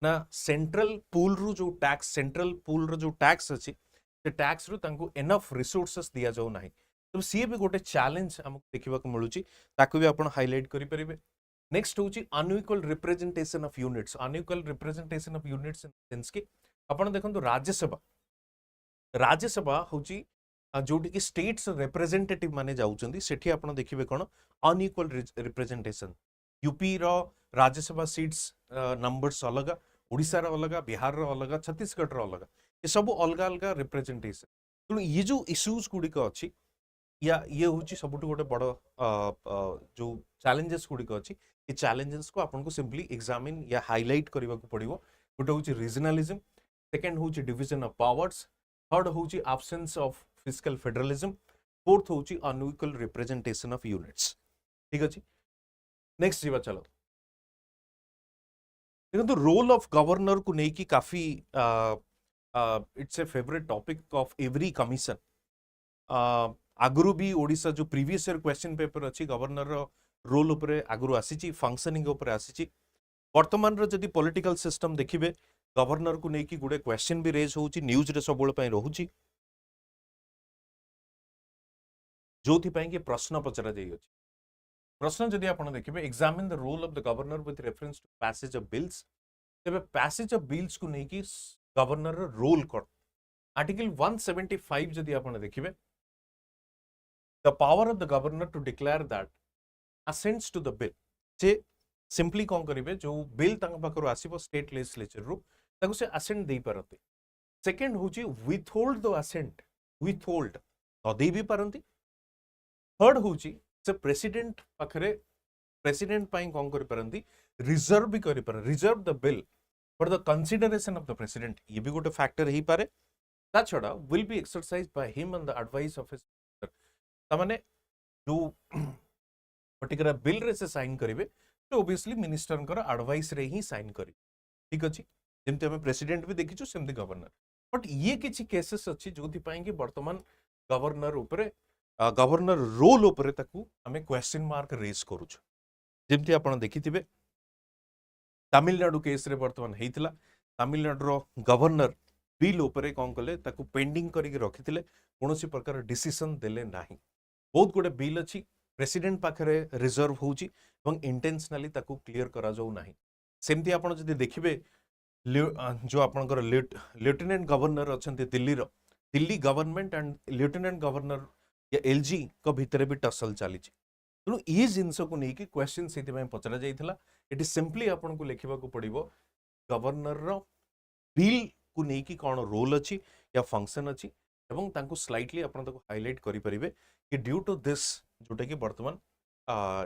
ना सेंट्रल पूल रु जो टैक्स सेंट्रल पूल रो जो टैक्स अच्छी से टैक्स रु एनफ रिसोर्सेस दिया जाऊ ना तो सी भी गोटे चैलेंज आमको देखा मिलूँ ताकू भी आप हाईलाइट करेंगे नेक्स्ट हूँ unequal representation of units unequal representation of units in sense कि आपण देखंतु राज्यसभा हूँ जोटी कि स्टेट्स रिप्रेजेंटेटिव माने जाउचंदी सेठी आपण देखिबे कोन अनइक्वल रिप्रेजेंटेशन यूपी रो राज्यसभा सीट्स नंबर्स अलग ओडिशा रो अलग बिहार रो अलग छत्तीसगढ़ रो अलग ये सब अलग अलग रिप्रेजेंटेशन तो ये जो इश्यूज गुडी को अछि या ये हूँ सबुठ गोटे बड़ जो चैलेंजेस गुड़िक अच्छी ये चैलेंजेस को आपन को सिंपली एग्जामिन या हाईलाइट करने को पड़ो गोटे हूँ रीजनलिज्म सेकेंड हूँ डिविजन ऑफ पावर्स थर्ड हूँ absence of fiscal federalism fourth हूँ अनइक्वल रिप्रेजेंटेशन ऑफ यूनिट्स ठीक अच्छे नेक्स्ट जीवा चलो देखो रोल ऑफ गवर्नर को लेकिन काफी it's a favourite topic of every commission आगुरी भी ओडिशा जो प्रीवियस ईयर क्वेश्चन पेपर अच्छी गवर्नर रोल उपरे आगुरी आसी फंक्शनिंग उपरे आसी वर्तमान रो जदी पॉलिटिकल सिस्टम देखिबे गवर्नर को लेकिन गुडे क्वेश्चन भी रेज होउची न्यूज रे सबोल पई रहूची जोथि पई कि प्रश्न पचरा जाई अछि प्रश्न जदी आपण देखिबे examine the role of the governor with reference to passage of bills तबे पैसेज ऑफ बिल्स को लेकिन गवर्नर रो रोल कोन आर्टिकल 175 जदी आपण देखिबे the power of the governor to declare that assents to the bill J simply कौन करेंगे जो बिल पाखर आसो स्टेट लेजिस्लेचर रु ताको से असेंट दे पारती सेकेंड हूँ विथहोल्ड द असेंट विथहोल्ड न दे भी पारती थर्ड हूँ से प्रेसिडेंट पाखरे प्रेसिडेंट पाई कौन कर पारती रिजर्व भी कर पारे reserve the bill for the consideration of the president ये भी गोटे फैक्टर ही पारे ता छड़ा will be exercise by him on the advice of his तमाने जो पर्टिकुलर बिल रे से साइन करेंगे तो ओबियसली मिनिस्टर एडवाइस रे ही साइन करेंगे ठीक अच्छे जमती हमें प्रेसिडेंट भी देखीचु सेमती गवर्नर बट ये किसी केसेस अच्छी जो कि वर्तमान गवर्नर उपरे गवर्नर रोल उपरे ताकू हमें क्वेश्चन मार्क रेज करूछ जमती आपण देखिथिबे तमिलनाडु केस रे वर्तमान हेइतला तमिलनाडु रो गवर्नर बिल उपरे कौन कले ताकू पेंडिंग करके रखिथिले कोनोसी प्रकार डिसीजन देले नाही बहुत गुडे बिल अच्छी प्रेसिडेंट पाखरे रिजर्व होउची एवं इंटेंशनली ताकू क्लियर करा जाऊ नाही सेमती आपण जदी देखिबे जो आपनकर लेफ्टिनेंट गवर्नर अछंती Delhi government and lieutenant governor या एलजी को भितर भी टसल चली तेणु ये जिनस को लेकिन क्वेश्चन से पचरा जाइथिला इट सिंपली आपन को लिखा पड़ो गवर्नर बिल को लेकिन कौन रोल अच्छी या फंक्शन अच्छी एवं तांको स्लाइटली आपण ताको हाईलाइट करि परिबे कि ड्यू टू दिस जोटा कि वर्तमान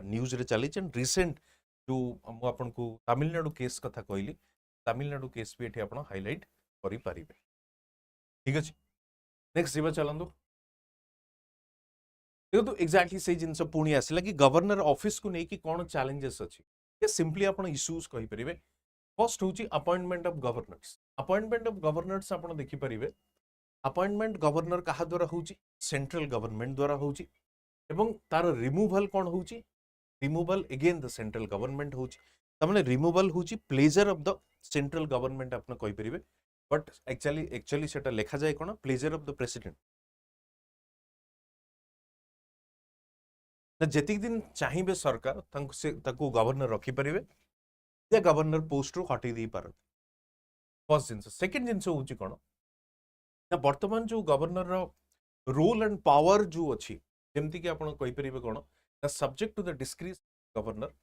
न्यूज रे चली एंड रिसेंट जो हम आपन को तमिलनाडु केस कथा कहली तमिलनाडु केस भी एठी आपण हाईलाइट करि परिबे ठीक अछि नेक्स्ट जीवा चलंदो देखो तो एग्जैक्टली से जिनस पुणी आसला कि गवर्नर ऑफिस को लेकिन कौन चैलेंजेस अच्छी या सिंपली आपण इश्यूज कहि परिबे फर्स्ट हूँ अपॉइंटमेंट ऑफ गवर्नर्स आप देखिपारे अपॉइंटमेंट गवर्नर क्या द्वारा हूँ सेंट्रल गवर्नमेंट द्वारा हूँ तार रिमूवल कौन हूँ removal again the central government हूँ तमाने रिमूवल हूँ pleasure of the central government आप कहीपर बट एक्चुअली से लिखा जाए कौन प्लेजर ऑफ द प्रेसिडेंट ना जेतिक दिन चाहिए सरकार ताको गवर्नर रखिपारे या गवर्नर पोस्ट रू हटई दे पारत फर्स्ट जिनस सेकेंड जिनस हूँ कौन ना बर्तमान जो गवर्नर रोल एंड पावर जो अच्छी जमती कि आप कौन ना subject to the decrees governor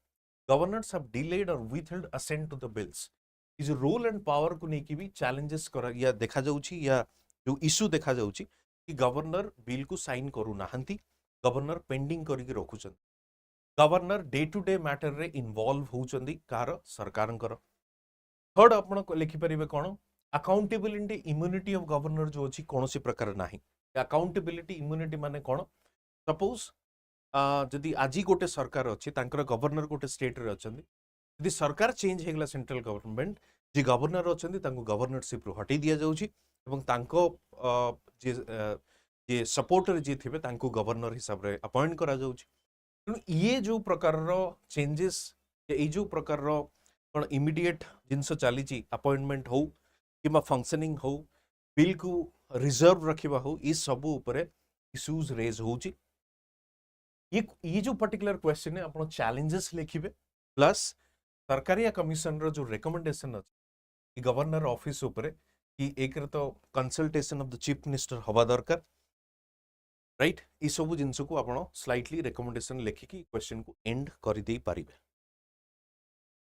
governors have delayed और withheld assent to the bills ये जो रोल एंड पावर को लेकिन भी चैलेंजेस करा या देखा जाउची या जो इशू देखा जाउची कि गवर्नर बिल को साइन करू नाहंती गवर्नर पेंडिंग करके रखुचंदी governor day to day matter रे इन्वॉल्व होउचंदी कार सरकारंकर थर्ड आपण लिखि परिबे कोन अकाउंटेबिलिटी इम्यूनिटी ऑफ गवर्नर जो अछि कोनोसी प्रकार नाही अकाउंटेबिलिटी इम्यूनिटी माने कोन सपोज जदि आज गोटे सरकार अच्छी गवर्नर गोटे स्टेट रे अछंदी यदि सरकार चेंज हेगला सेंट्रल गवर्नमेंट जी गवर्नर अछंदी तांको गवर्नरशिप रो हटै दिया जाउची एवं तांको जे सपोर्टर जे थिबे तांको गवर्नर हिसाब रे अपॉइंट करा जाउची ये जो प्रकार रो चेंजेस ये जो प्रकार रो कोन इमीडिएट जिंस चली अपॉइंटमेंट हो किमा फंक्शनिंग हो बिल को रिजर्व रखिबा हो ई सब ऊपर इश्यूज रेज होची ये जो पर्टिकुलर क्वेश्चन है आप चैलेंजेस लिखिबे प्लस सरकारिया कमिशन रो जो रिकमेंडेशन अच्छी गवर्नर ऑफिस ऊपर कि एक तो consultation of the chief minister हवा दरकार राइट ये सब जिनस को आप स्लाइटली रिकमेंडेशन लिखिकी क्वेश्चन को एंड कर दे पारिबे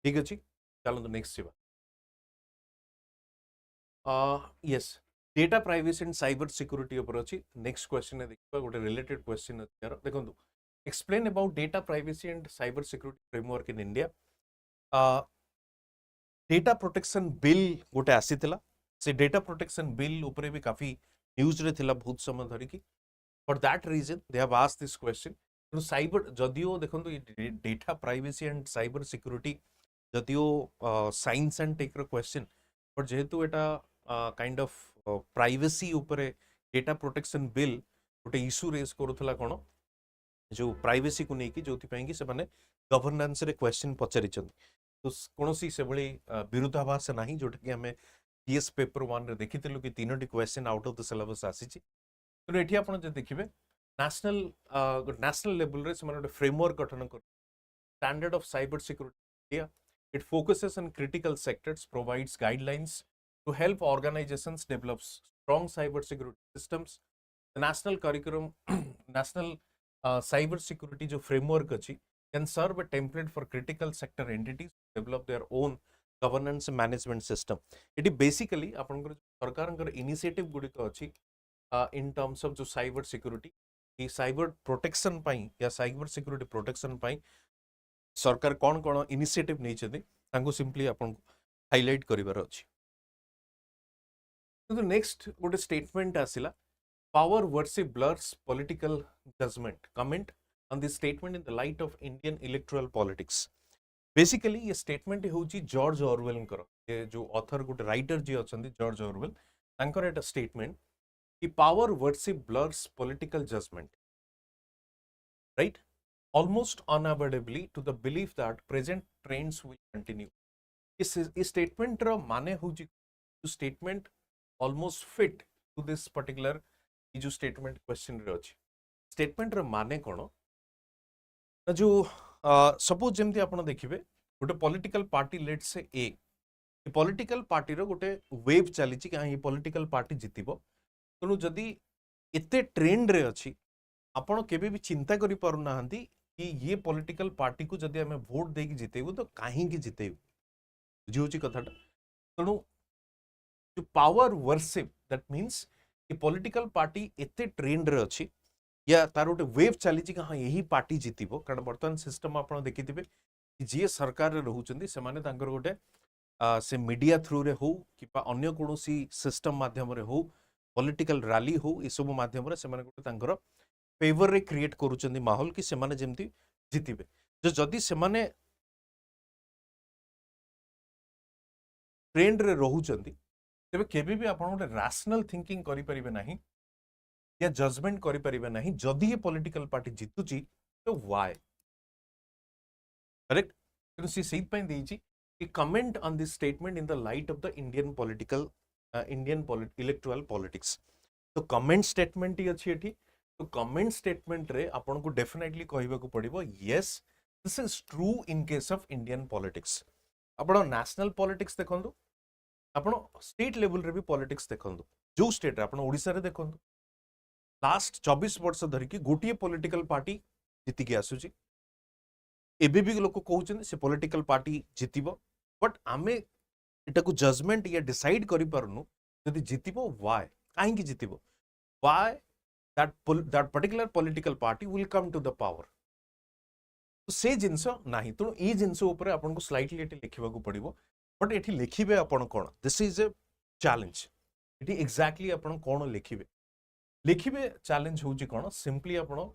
ठीक अछि चलो नेक्स्ट जीवा yes data privacy and cyber security ऊपर अछि नेक्स्ट क्वेश्चन है देखिबा गोटे रिलेटेड क्वेश्चन अछि यार देखंतु explain about data privacy and cyber security framework in India data protection bill गोटे आसीथिला से data protection bill ऊपर भी काफी न्यूज रे थिला बहुत समय धरि की for that reason they have asked this question तो साइबर जदियो देखंतु data privacy and cyber security जदियो साइंस एंड टेक रो क्वेश्चन पर जेहेतु एटा काइंड ऑफ प्राइवेसी ऊपर डेटा प्रोटेक्शन बिल गोटे इशू रेज करूथला कोन जो प्राइवेसी को लेकिन जो से माने गवर्नेंस रे क्वेश्चन पचारि तो कौन सी से भली विरोधाभास नहीं जोटा कि हमें पीएस पेपर 1 रे देखिथिलु कि तीनोटी question out of the syllabus आसीची तो एठी आपण जे देखिबे नेशनल लेवल रे से माने फ्रेमवर्क गठन कर standard of cyber security it focuses on critical sectors provides guidelines to help organisations develop strong cyber security systems the national curriculum national cyber security जो framework अच्छी can serve a template for critical sector entities to develop their own governance management system. It is basically अपन को सरकार initiative Gudi को अच्छी in terms of जो cyber security ये cyber protection पाई या cyber security protection पाई सरकार कौन कौन initiative नहीं चलते तांको simply अपन को highlight करिवार अच्छी तो next गुड़े statement आसिला Power versus blurs political judgment. Comment on this statement in the light of Indian electoral politics. Basically, ये statement होची जॉर्ज ऑरवेल करो ये जो ऑथर गुड राइटर जी अछंती जॉर्ज ऑरवेल तांकर एटा स्टेटमेंट कि power versus blurs political judgment. Right? Almost unavoidably to the belief that present trends will continue. इस statement रो माने होची statement almost fit to this particular जो statement question रे अछि statement रे माने कोन जो सपोज जेमती आपण देखिबे गोटे political party let's say A political party रो गोटे वेव चली कि ये पॉलिटिकल पार्टी जितिबो तनु जदी एते ट्रेंड रे अछि आपण केबे भी चिंता करि पारु नाहंती कि ये पॉलिटिकल पार्टी को जदी हमें वोट देकी जितेबो तो काहे की जितेबो बुझियोची कथाटा तनु जो पावर वर्शिप दैट मींस कि पॉलिटिकल पार्टी एते ट्रेंड रे अछि या तार गोटे वेव चली कि हाँ यही पार्टी जितिबो कारण वर्तमान सिस्टम आपण देखिथिबे कि जे सरकार रे रहउचंदी से माने तांकर गोटे से मीडिया थ्रू रे हो कि अन्य कोनोसी सिस्टम माध्यम रे हो पॉलिटिकल रैली हो ए सब माध्यम रे से माने गोटे तांकर फेवर रे क्रिएट करूचंदी माहौल कि से माने जेमती जितिबे जो जदी से माने ट्रेंड रे रहउचंदी तेबे केबे भी आपण गोटे रैशनल थिंकिंग करि परिबे नाही या जजमेंट करि परिबे नाही जदी ये पॉलिटिकल पार्टी जितुची तो व्हाई करेक्ट तो सी सेट पॉइंट देची कि comment on this statement in the light of the Indian electoral politics तो कमेंट स्टेटमेंट ही अछि एठी तो कमेंट स्टेटमेंट रे आपन को डेफिनेटली कहबा को पड़िबो yes this is true in case of Indian politics. आपण नेशनल पॉलिटिक्स देखंदु, आपण स्टेट लेवल रे भी पॉलिटिक्स देखंदु, जो स्टेट रे आपण ओडिसा रे देखंदु लास्ट 24 वर्ष धरि कि गोटिए पॉलिटिकल पार्टी जीति के आसुची। एबे भी लोक कहउछन से पॉलिटिकल पार्टी जीतिबो, बट आमे एटा को जजमेंट या डिसाइड करि परनु जदि जीतिबो व्हाई, काहे कि जीतिबो, why that particular political party will come to the power। तो से जिंस नाही, तो ई जिंस ऊपर आपन को स्लाइटली एटी लिखिबा को पड़िबो, बट एटी लिखिबे आपन कोन, दिस इज ए चैलेंज। एटी एग्जैक्टली आपन कोन लिखिबे चैलेंज होउची कोन, सिंपली आपन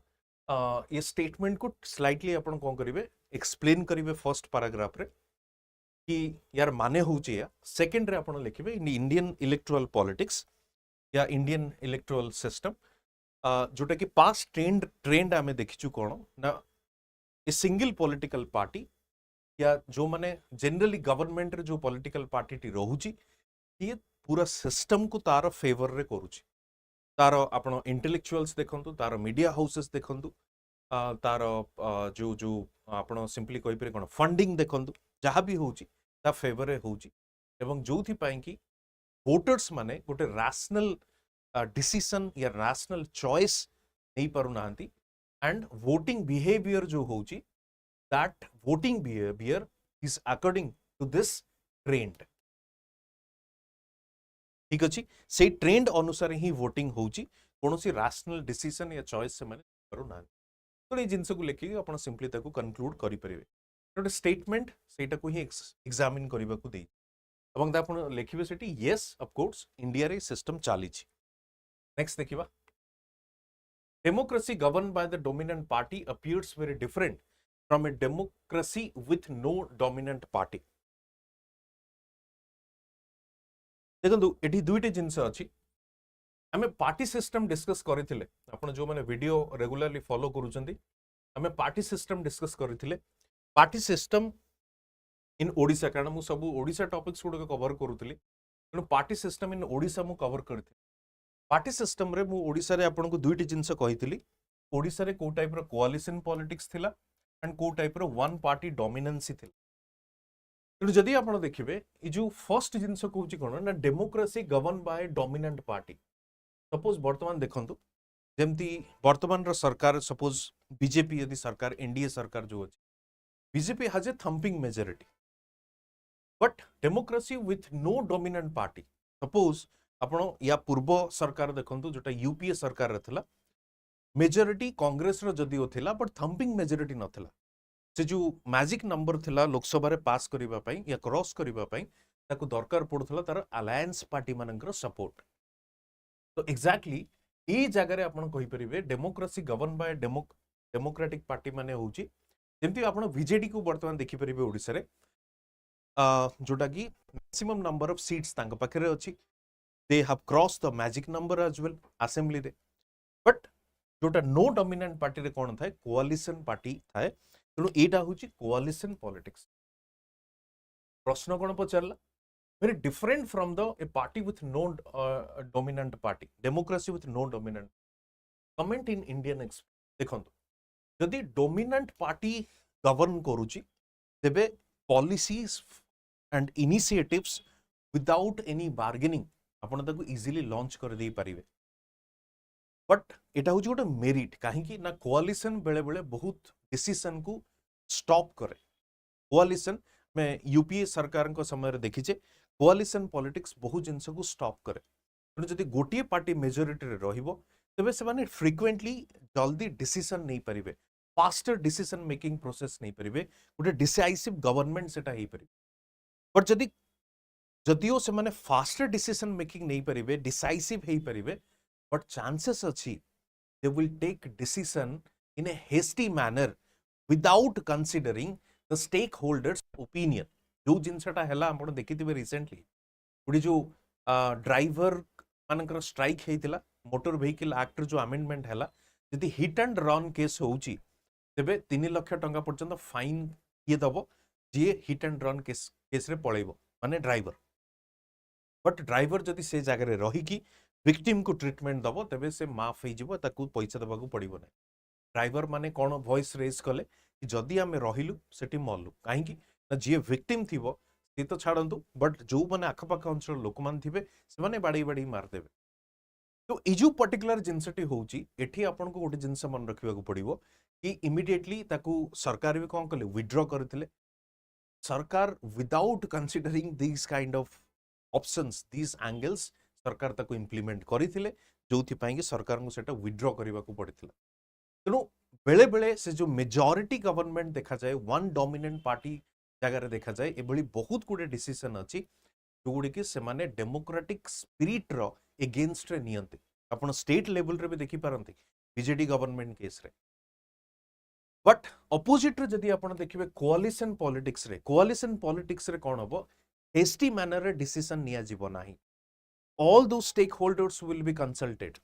ये स्टेटमेंट को स्लाइटली आपन कोन करिवे, एक्सप्लेन करिवे फर्स्ट पैराग्राफ रे कि यार माने होउची या। सेकंड रे आपन लिखिबे इन इंडियन इलेक्टोरल पॉलिटिक्स या इंडियन इलेक्टोरल सिस्टम जोटा कि पास्ट ट्रेंड आमे देखिचु कोन ना, ए सिंगल पॉलिटिकल पार्टी या जो माने जनरली गवर्नमेंट रे जो पॉलिटिकल पार्टी टी रहूची ये पूरा सिस्टम को तार फेवर रे करूची। तार आपण इंटेलेक्चुअल्स देखंतु, तार मीडिया हाउसेस देखंतु, तार जो जो आपण सिंपली कहि परे कोन फंडिंग देखंतु, जहां भी होउची ता फेवर रे होउची। एवं जोथि पई कि वोटर्स माने गोटे रैशनल डिसीजन या रैशनल चॉइस नहीं पारु नांती, एंड वोटिंग बिहेवियर जो होउची that voting behaviour is according to this trend. ठीक अछि, से ट्रेंड अनुसार ही वोटिंग होउची, कोनोसी रैशनल डिसीजन या चॉइस से माने पारु नांती। तो ए जिंस को लेखि आपण सिंपली ताको कंक्लूड करि परिबे। गोटे स्टेटमेंट सेटा को ही एग्जामिन करिबा को देई, एवं आपण लेखिबे सेठी यस ऑफ कोर्स इंडिया रे सिस्टम चालीची। नेक्स्ट देखिबा, democracy governed by the dominant party appears very different from a democracy with no dominant party। देखंतु एठी दुईटे जिंस अछि, हमें पार्टी सिस्टम डिस्कस करिथिले, आपण जो माने वीडियो रेगुलरली फॉलो करूचंती, हमें पार्टी सिस्टम डिस्कस करिथिले। पार्टी सिस्टम इन ओडिसा, कारण मु सब ओडिसा टॉपिक्स गुड कवर करूथिली, तेणु पार्टी सिस्टम इन ओडिसा मु कवर करथिली। पार्टी सिस्टम रे मु ओडिसा रे आपन को दुईटी जिंस कहिथिली, ओडिसा रे को टाइप रो कोअलिशन पॉलिटिक्स थिला एंड को टाइप रो वन पार्टी डोमिनेंसी थिला। तेणु जदि आपन देखिबे ई जो फर्स्ट जिंस कहउची कोन ना, democracy govern bye dominant party. Suppose वर्तमान देखंतु जेमती वर्तमान रो सरकार, सपोज बीजेपी यदि सरकार, एनडीए सरकार जो अछि, BJP has a thumping majority, but democracy with no dominant party. Suppose आपण या पूर्व सरकार देखंतु जोटा यूपीए सरकार रथला, मेजॉरिटी कांग्रेस रो जदिओ थिला, बट थंपिंग मेजॉरिटी नथिला। से जो मैजिक नंबर थिला लोकसभा रे पास करिबा पई या क्रॉस करिबा पई ताको दरकार पडुथला तार अलायंस पार्टी मानकर सपोर्ट। तो एग्जैक्टली ई जगह रे आपण कहि परिबे democracy govern by democratic party माने होउची, जेमति आपण बीजेडी को वर्तमान देखि परिबे ओडिसा रे, जोटा कि मैक्सिमम नंबर ऑफ सीट्स तांक पाखरे अछि। They have crossed the magic number as well assembly रे, but जोटा नो डोमिनेंट पार्टी रे कोन थाए, कोअलिशन पार्टी थाए। तेणु एटा होची कोअलिशन पॉलिटिक्स। प्रश्न कोन पचारला, very different from the a party with no dominant party, democracy with no dominant comment in Indian देखंतु जदि डोमिनेंट पार्टी गवर्न करूची, तेबे policies and initiatives without any bargaining आपण ताको इजीली लॉन्च कर दे पारिबे। बट एटा होची गोटे मेरिट, काहे कि ना कोअलिशन बेले बेले बहुत डिसीजन को स्टॉप करे। कोअलिशन में यूपीए सरकार को समय रे देखिचे, कोअलिशन पॉलिटिक्स बहुत जिंस को स्टॉप करे। तेणु जदि गोटिए पार्टी मेजॉरिटी रे रहिबो, तेबे से माने फ्रीक्वेंटली जल्दी डिसीजन नहीं पारिबे, फास्टर डिसीजन मेकिंग प्रोसेस नहीं पारिबे, गोटे डिसाइसिव गवर्नमेंट सेटा हेई पारिबे। बट जदि जदिओ से माने फास्टर डिसीजन मेकिंग नहीं पारिबे, डिसाइसिव हेई पारिबे, बट चांसेस अछि they will take decision in a hasty manner without considering the stakeholders opinion. जो जिनसटा हैला आपण देखिथिबे रिसेंटली, गुडी जो ड्राइवर मानकर स्ट्राइक हेइतिला, मोटर व्हीकल एक्ट जो अमेंडमेंट हैला, यदि हिट एंड रन केस होउची, तेबे 3 लाख टंका पर्यंत फाइन किए दबो जे हिट एंड रन केस रे पळेइबो, माने ड्राइवर। बट ड्राइवर जदि से जगह रे रही कि विक्टिम को ट्रीटमेंट दबो तेबे से माफ हो जिवो ताकू पैसा देबाकू पड़िबो नै ड्राइवर माने कोन वॉइस रेज कले कि जदि आमे रहिलु सेठी मरलु काहे कि ना जे विक्टिम थिबो सी तो छाड़ंतु बट जो माने आखपाख अंचल लोक मान थिबे से माने बाड़ी बाड़ी मार देबे तो ए जो पर्टिकुलर जिनसटी होउची एठी आपन को गोटे जिनस मन रखिबा को पड़िबो कि इमीडिएटली ताकू सरकार भी कोन कले विथड्रॉ करथिले सरकार without considering this kind of options this angles सरकार ताकू इंप्लीमेंट करथिले जोथि पई कि सरकार को सेटा विथड्रॉ करबा को पड़िथिला तेणु बेले बेले से जो मेजॉरिटी गवर्नमेंट देखा जाए वन डोमिनेंट पार्टी जगह देखा जाए एभली बहुत गुडे डिसीजन अच्छी जोगुड़ी कि से माने डेमोक्रेटिक स्पिरिट रो एगेंस्ट रे नियंते आपण स्टेट लेवल रे भी देखि पारंती बीजेडी गवर्नमेंट केस रे बट अपोजिट रे जदी आपण देखिबे कोअलिशन पॉलिटिक्स रे कोन हबो हेस्टी मैनर रे डिसीजन निया जीवो नाही all those stakeholders will be consulted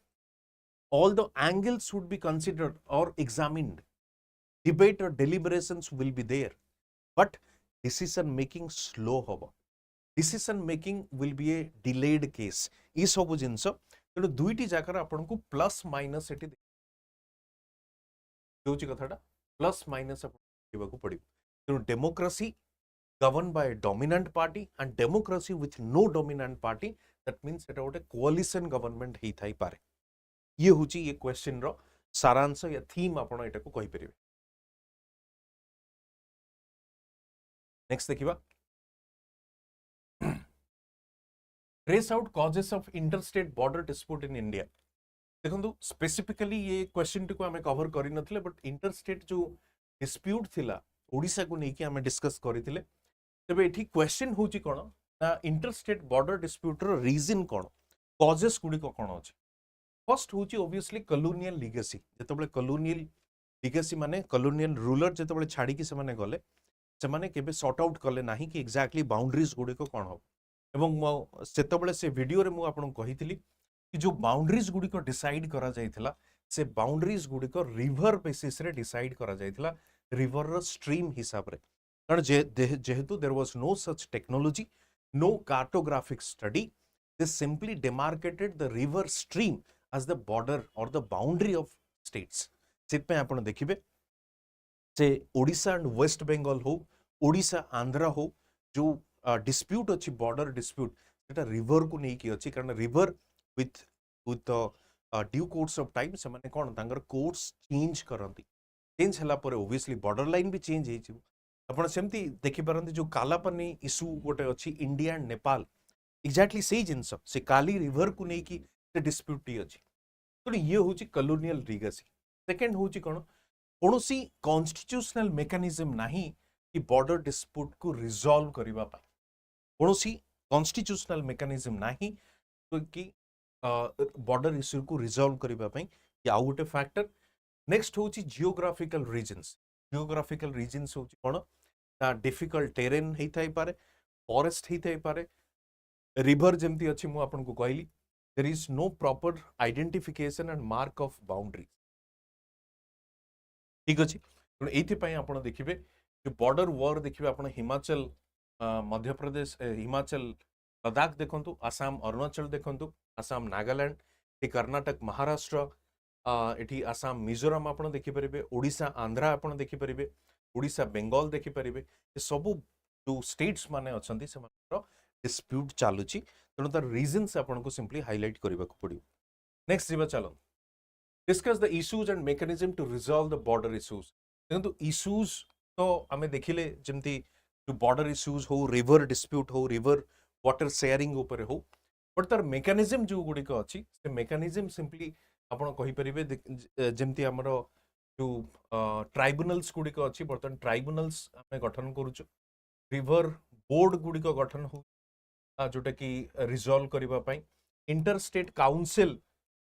all the angles would be considered or examined debate or deliberations will be there but decision making slow hobo decision making will be a delayed case ई सब जिंस तेणु दुईटी जगह आपन को plus minus eighty होची कथाटा plus minus आपन को पड़िबो तेणु democracy governed by a dominant party and democracy with no dominant party that means एटा गोटे coalition government हेई थाई पारे ये होची ये क्वेश्चन रो सारांश या थीम आपण एटा को कहि परिबे नेक्स्ट देखिबा trace out causes of interstate border dispute in India देखंतु स्पेसिफिकली ये क्वेश्चन को हमें कवर करि नथिले बट इंटरस्टेट जो डिस्प्यूट थिला ओडिसा को नेकी हमें डिस्कस करिथिले तबे एठी क्वेश्चन होची कोन ना इंटरस्टेट बॉर्डर डिस्प्यूट रो रीजन कोन कॉजेस गुडी को कोन अछि फर्स्ट होची ऑब्वियसली कॉलोनियल लीगेसी जेतबेले कॉलोनियल लीगेसी माने कॉलोनियल रूलर जेतबेले छाडी कि से माने गले से माने केबे सॉर्ट आउट कले नाही कि एग्जैक्टली बाउंड्रीज गुडी को कोन हो एवं सेतबेले से वीडियो रे मु आपन कहितली कि जो बाउंड्रीज गुडी को डिसाइड करा जायथिला से बाउंड्रीज गुडी को रिवर बेसिस रे डिसाइड करा जायथिला रिवर रो स्ट्रीम हिसाब रे कारण जेहेतु there was no such technology no cartographic study they simply demarcated the river stream as the border or the boundary of states सिट पे आपण देखिबे से ओडिशा एंड वेस्ट बंगाल हो ओडिशा आंध्रा हो जो डिस्प्यूट अछि बॉर्डर डिस्प्यूट सेटा रिवर को नहीं की अछि कारण river with due course of time से माने कोन तांगर कोर्स चेंज करंती चेंज हला पर ऑब्वियसली बॉर्डर लाइन भी चेंज हेछि आपण सेमती देखि परंती जो कालापनी इशू गोटे अछि इंडिया एंड नेपाल एग्जैक्टली सेही जिंस से काली रिवर को नहीं की डिस्प्यूट अछि तो ये होची कॉलोनियल लीगेसी सेकंड होची कोन कोनोसी कॉन्स्टिट्यूशनल मेकानिज्म नाही कि बॉर्डर डिस्प्यूट को रिजॉल्व करिवा पा कोनोसी कॉन्स्टिट्यूशनल मेकानिज्म नाही तो कि बॉर्डर इश्यू को रिजॉल्व करिवा पई कि आउ गोटे फैक्टर नेक्स्ट होची जियोग्राफिकल रीजन्स होची कोन ता डिफिकल्ट टेरेन हेई थाई पारे फॉरेस्ट हेई थाई पारे रिवर जेमती अछि मु आपन को कहली there is no proper identification and mark of boundaries ठीक अछि तो एथि पई आपण देखिबे जो बॉर्डर वॉर देखिबे आपण हिमाचल मध्य प्रदेश हिमाचल लद्दाख देखंतु आसाम अरुणाचल देखंतु आसाम नागालैंड ए कर्नाटक महाराष्ट्र एठी आसाम मिजोरम आपण देखि परिबे ओडिशा आंध्रा आपण देखि परिबे ओडिशा बंगाल देखि परिबे ए सब जो स्टेट्स माने अछंती से मात्र डिस्प्यूट चालुची तेणु तार रीजन्स आपन को सिंपली हाईलाइट करबा को पड़ियो नेक्स्ट जीवा चलो discuss the issues and mechanism to resolve the border issues देखंतु इश्यूज तो हमें देखिले जेमती जो बॉर्डर इश्यूज हो रिवर डिस्प्यूट हो रिवर वाटर शेयरिंग ऊपर हो बट तार मेकानिज्म जो गुडी को अछि से मेकानिज्म सिंपली आपन कहि परिबे जेमती हमरो जो ट्राइब्यूनल्स गुडी को अछि बर्तन ट्राइब्यूनल्स हमें गठन करूछु रिवर बोर्ड गुडी को गठन हो जोटा कि रिजॉल्व करबा पई इंटरस्टेट काउंसिल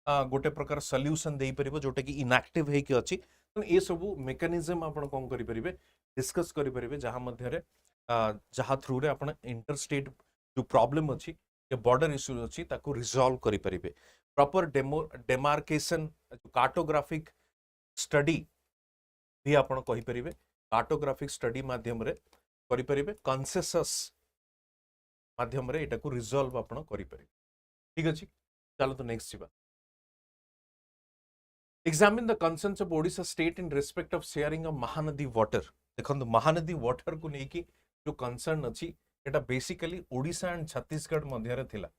गोटे प्रकार सॉल्यूशन देई परिबो जोटा कि इनएक्टिव हे कि अछि तो ए सब मेकानिज्म आपण कोन करि परिबे डिस्कस करि परिबे जहां मध्य रे जहां थ्रू रे आपण इंटरस्टेट जो प्रॉब्लम अछि या बॉर्डर इश्यूज अछि ताको रिजॉल्व करि परिबे प्रॉपर डेमार्केशन कार्टोग्राफिक स्टडी भी आपण कहि परिबे कार्टोग्राफिक स्टडी माध्यम रे करि परिबे कंसेंसस माध्यम रे एटा को रिजॉल्व आपण करि परिबे ठीक अछि चलो तो नेक्स्ट जीवा examine the concerns of Odisha state in respect of sharing of Mahanadi water देखो महानदी वाटर को लेकिन जो कंसर्न अच्छी एटा बेसिकली ओडिशा एंड छत्तीसगढ़ मध्य थिला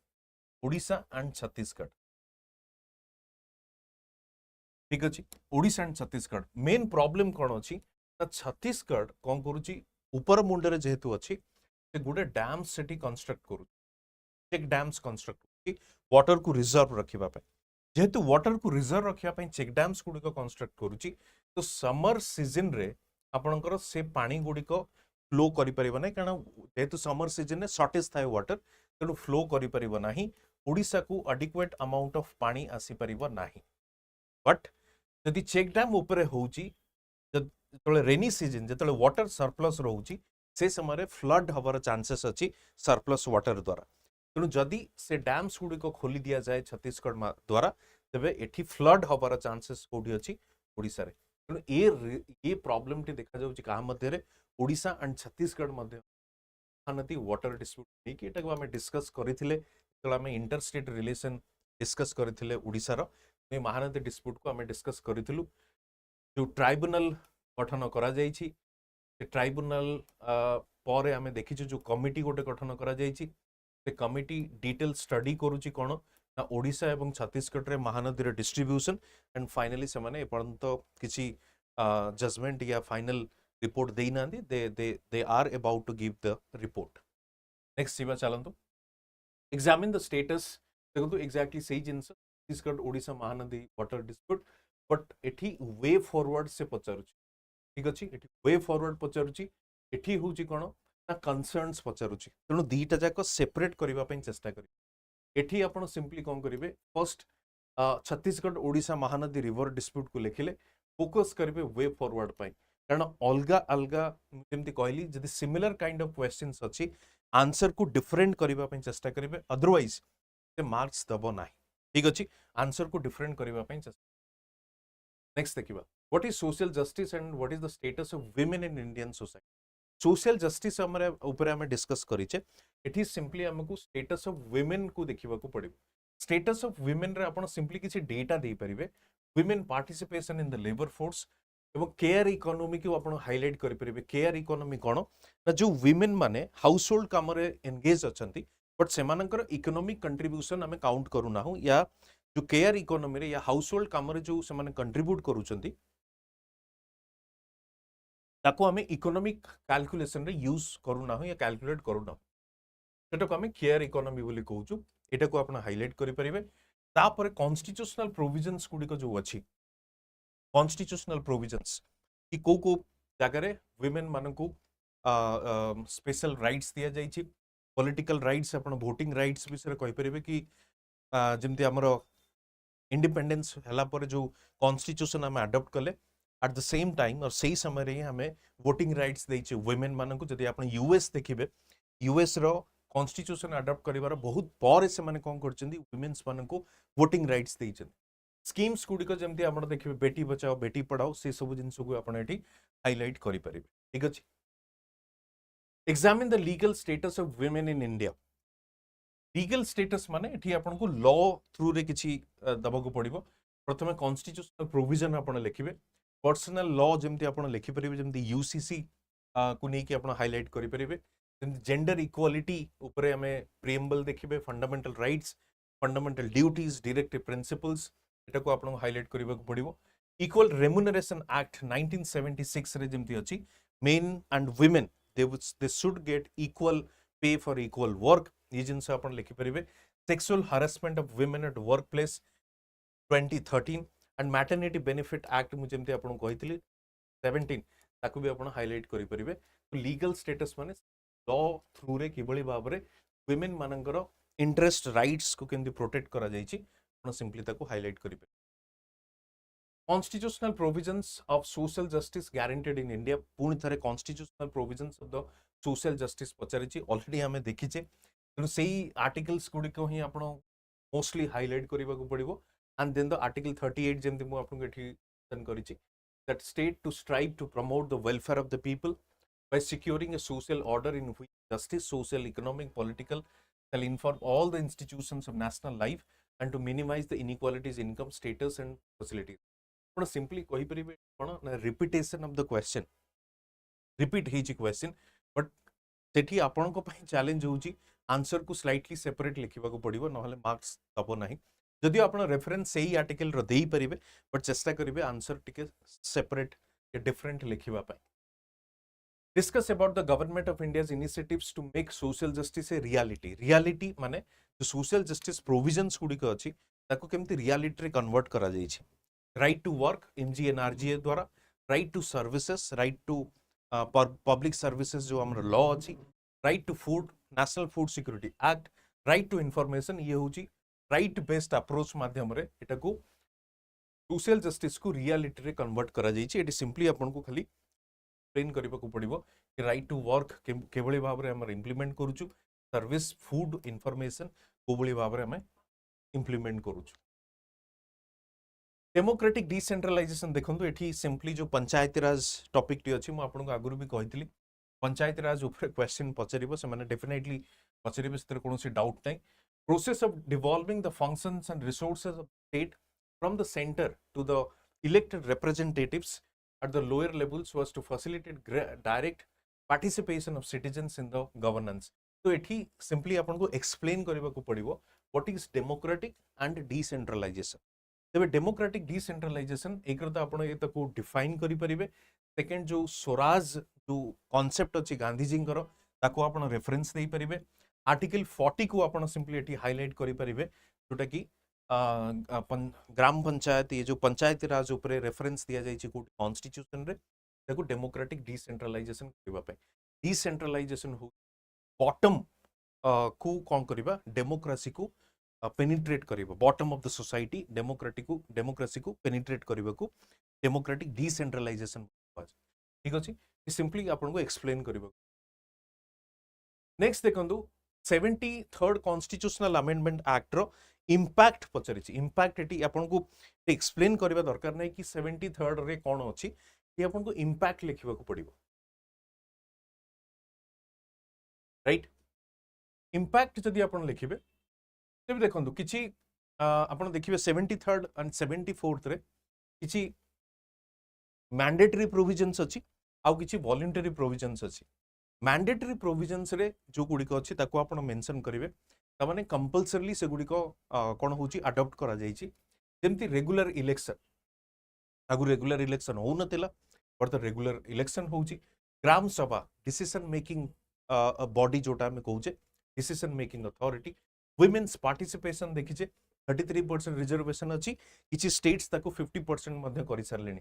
ओडिशा एंड छत्तीसगढ़ ठीक अच्छे Odisha and Chhattisgarh main problem कौन अच्छी छत्तीसगढ़ कौन करुच्ची ऊपर मुंडे जेहेतु अच्छी गोटे डैम्स सेठी कंस्ट्रक्ट करू चेक डैम्स कंस्ट्रक्ट वाटर को रिजर्व रखिबा पे जेहेतु वाटर को रिजर्व रखिया चेक डैम्स गुड़िक कंस्ट्रक्ट करुच्ची तो समर सीजन रे आपणकर से पानी गुड़िक फ्लो करि परिबा नै कारण जेहेतु समर सीजन रे शॉर्टेज थाए वाटर तेणु फ्लो करि परिबा नाही ओडिशा को एडिक्वेट अमाउंट ऑफ पानी आसी परिबा नाही बट जदि चेक डैम उपरे होउची जतले रेनी सीजन जतले वाटर सरप्लस रहउची से समय फ्लड हबार चांसेस अच्छी सरप्लस वाटर द्वारा तेणु जदि से डैम्स गुड़िक खोली दि जाए छत्तीसगढ़ द्वारा तेबे एठी फ्लड हबार चांसेस कोठी अच्छी ओडिशा रे तेणु ये प्रॉब्लम टी देखा जाउची कहा मध्य रे Odisha and Chhattisgarh Madhya Mahanadi water dispute नहीं एटा को हमें डिस्कस करथिले तो हमें इंटरस्टेट रिलेशन डिस्कस करथिले ओडिशा रो ए महानदी डिस्प्यूट को हमें डिस्कस करथिलु जो ट्राइब्यूनल गठन करा जायछि ट्राइब्यूनल पर आम देखी जो कमिटी गोटे गठन करा जायछि से कमिटी डिटेल स्टडी करूची कोन ना ओडिशा एवं छत्तीसगढ़ रे महानदी डिस्ट्रीब्यूशन एंड फाइनली से माने एपर्यंत किसी जजमेंट या फाइनल रिपोर्ट देई नांदी they are about to give the report next जीवा चलंतु एग्जामिन द स्टेटस देखो एक्जाक्टली सही जिंस Chhattisgarh Odisha Mahanadi water dispute but एठी वे फॉरवर्ड से पचारुची ठीक अच्छे ये वे फॉरवर्ड पचारुची एठी होची कोन ना कंसर्न्स पचारुची तेणु दीटा जाक सेपरेट करबा पई चेष्टा करी एठी आपण सिंपली कोन करिवे first Chhattisgarh Odisha Mahanadi river dispute को लिखिले फोकस करिवे वे फॉरवर्ड पई कारण अलगा अलगा जेमती कहली जदि सिमिलर काइंड ऑफ क्वेश्चंस अछि आंसर को डिफरेंट करबा पई चेष्टा करिवे अदरवाइज से मार्क्स दबो नाही ठीक अछि आंसर को डिफरेंट करबा पई चेष्टा नेक्स्ट देखिबा what is social justice and what is the status of women in Indian society social justice हमरे ऊपर हमें डिस्कस करिचे इट सिंपली हमको स्टेटस ऑफ वुमेन को देखिबा को पड़िबो स्टेटस ऑफ वुमेन रे आपण सिंपली किसी डेटा दे परिबे women participation in the labour force एवं केयर इकोनॉमी को आपण हाईलाइट करि परिबे केयर इकोनॉमी कोन ना जो वुमेन माने हाउस होल्ड काम रे एंगेज अछंती बट सेमानकर इकोनॉमिक कंट्रीब्यूशन हमें काउंट करू नाहु या जो केयर इकोनॉमी रे या हाउस होल्ड काम रे जो से माने कंट्रीब्यूट करूचंती ताको हमें इकोनॉमिक कैलकुलेशन रे यूज करू ना हो या कैलकुलेट करू ना सेटा को हमें केयर इकोनॉमी बोली कहूछु एटा को आपण हाईलाइट करि परिबे तापर कॉन्स्टिट्यूशनल प्रोविजंस गुडी को जो अछि कॉन्स्टिट्यूशनल प्रोविजंस कि को जगह रे वुमेन मानन को स्पेशल राइट्स दिया जाई छी पॉलिटिकल राइट्स आपण वोटिंग राइट्स विषय कहि परिबे कि जेमति हमरो इंडिपेंडेंस हला पर जो कॉन्स्टिट्यूशन हम अडॉप्ट कले एट द सेम टाइम और सही समय रे हमें वोटिंग राइट्स देइछे वुमेन मानन को जदि आपण यूएस देखिबे यूएस रो कॉन्स्टिट्यूशन अडॉप्ट करिवार बहुत पर से माने कोन करचंदी वुमेन्स मानन को वोटिंग राइट्स देइछन स्कीम्स गुडी को जेमति आपण देखिबे बेटी बचाओ बेटी पढ़ाओ से सब जिंस को आपण एठी हाईलाइट करि परिबे ठीक अछि examine the legal status of women in India legal status माने एठी आपण को लॉ थ्रू रे किछि दबको पड़िबो प्रथमे कॉन्स्टिट्यूशनल प्रोविजन आपण लिखिबे पर्सनल लॉ जमती आपण लिखि परिबे जमती यूसीसी को नै कि आपण हाईलाइट करि परिबे जमती जेंडर इक्वालिटी ऊपर हमें प्रीएम्बल देखिबे fundamental rights fundamental duties directive principles एटा को आपण हाईलाइट करबा को पड़िबो इक्वल रेम्युनरेशन एक्ट 1976 रे जमती अछि men and women they should get equal pay for equal work ये जिनसे आपण लिखि परिबे sexual harassment of women at work place 2013 and maternity benefit act मुझे जमती आपण कहितली 17 ताकू भी आपण हाईलाइट करि परिबे तो लीगल स्टेटस माने लॉ थ्रू रे किबळी भाबरे वुमेन मानकर इंटरेस्ट राइट्स को केंदी प्रोटेक्ट करा जायछि आपण सिंपली ताकू हाईलाइट करि परिबे constitutional provisions of social justice guaranteed in India पूर्ण थरे constitutional provisions of the social justice पचारिछि ऑलरेडी हमें देखिछे तेणु सेही आर्टिकल्स गुडी को ही आपण मोस्टली हाईलाइट करबा को पड़िबो and then the article 38 जेमति मु आपन एठी mention करिछि that state to strive to promote the welfare of the people by securing a social order in which justice social economic political shall inform all the institutions of national life and to minimize the inequalities income status and facilities. ଆପଣ simply କହିପାରିବେ କ'ଣ ନା repetition of the question, repeat ହେଇଛି question, but ସେଠି ଆପଣଙ୍କ ପାଇଁ challenge ହେଉଛି answer को स्लाइटली सेपरेट लिखिବାକୁ ପଡ଼ିବ ନହେଲେ ମାର୍क्स ଦବ ନାହିଁ। ଯଦି ଆପଣ ରେଫରେନ୍ସ ସେଇ ଆର୍ଟିକଲର ଦେଇପାରିବେ ବଟ୍ ଚେଷ୍ଟା କରିବେ ଆନ୍ସର ଟିକେ ସେପରେଟ୍ डिफरेंट लिखिबा पाई। Discuss about the government of India's initiatives to make social justice a reality. Reality माने जो सोशल जस्टिस प्रोविजन्स गुड़िक अच्छी ताको केमती रियलिटी रे कन्वर्ट करा जाइछि। राइट टू वर्क एमजीएनआरजीए द्वारा, right to services, right to public services जो हमर लॉ अच्छी, right to food, national food security act, right to information, ये होची राइट बेस्ड अप्रोच माध्यम रे एटा को सोशल जस्टिस को रियलिटी रे कन्वर्ट करा जाइछि। एटी सिंपली आपन को खाली एक्सप्लेन करबा को पड़िबो कि राइट टू वर्क केवली भाव रे हमर इंप्लीमेंट करूछु, सर्विस, फूड, इन्फॉर्मेशन कोबली भाव रे हम इंप्लीमेंट करूछु। डेमोक्रेटिक डिसेंट्रलाइजेशन देखंतु एठी सिंपली जो पंचायती राज टॉपिक टी अछि, मु आपन को आगुरु भी कहितली पंचायती राज ऊपर क्वेश्चन पचरिबो, से माने डेफिनेटली पचरिबो, से कोनोसी डाउट नै। Process of devolving the functions and resources of state from the center to the elected representatives at the lower levels was to facilitate direct participation of citizens in the governance. तो एठी simply आपन को explain करबा को पड़िबो what is democratic and decentralization। तबे democratic decentralization एक तो आपन ए तको डिफाइन करि परिबे। सेकंड जो स्वराज जो कांसेप्ट अछि गांधी जी कर ताको आपन रेफरेंस देई परिबे। आर्टिकल 40 को आपन सिंपली एठी हाईलाइट करि परिबे, जोटा कि ग्राम पंचायत, ये जो पंचायती राज ऊपर रेफरेंस दिया जाइए कॉन्स्टिट्यूशन रे, देखो डेमोक्रेटिक डिसेंट्रलाइजेशन करबा पे। डिसेंट्रलाइजेशन हो बॉटम को कौन करबा, डेमोक्रेसी को पेनिट्रेट करबा, bottom of the society democracy को पेनिट्रेट करबा को डेमोक्रेटिक डिसेंट्रलाइजेशन। ठीक अछि, सिंपली आपन को एक्सप्लेन करबा। नेक्स्ट देखंतु 73rd कॉन्स्टिट्यूशनल अमेंडमेंट एक्ट रो इम्पैक्ट पचरिछि। इम्पैक्ट एटी आपन को एक्सप्लेन करबा दरकार नै कि 73rd रे कोन अछि, कि आपन को इम्पैक्ट लिखिबा को पड़िबो। राइट, इम्पैक्ट जदि आपन लिखिबे तबे देखंतु किछि आपन देखिबे 73rd एंड 74th रे किछि मैंडेटरी प्रोविजन्स अछि आ किछि वॉलंटरी प्रोविजन्स अछि। मैंडेटरी प्रोविजन्स रे जो गुडी को अछि ताको आपन मेंशन करिवे, ता माने कंपल्सरली से गुडी को कोन होची अडॉप्ट करा जाइछि। जेमति रेगुलर इलेक्शन, आगु रेगुलर इलेक्शन हो नतिला पर तो रेगुलर इलेक्शन होची। ग्राम सभा डिसीजन मेकिंग बॉडी जोटा में कहूचे decision making authority. Women's participation देखिचे 33% रिजर्वेशन अछि, किछि स्टेट्स ताको 50% मध्ये करि सरलेनी।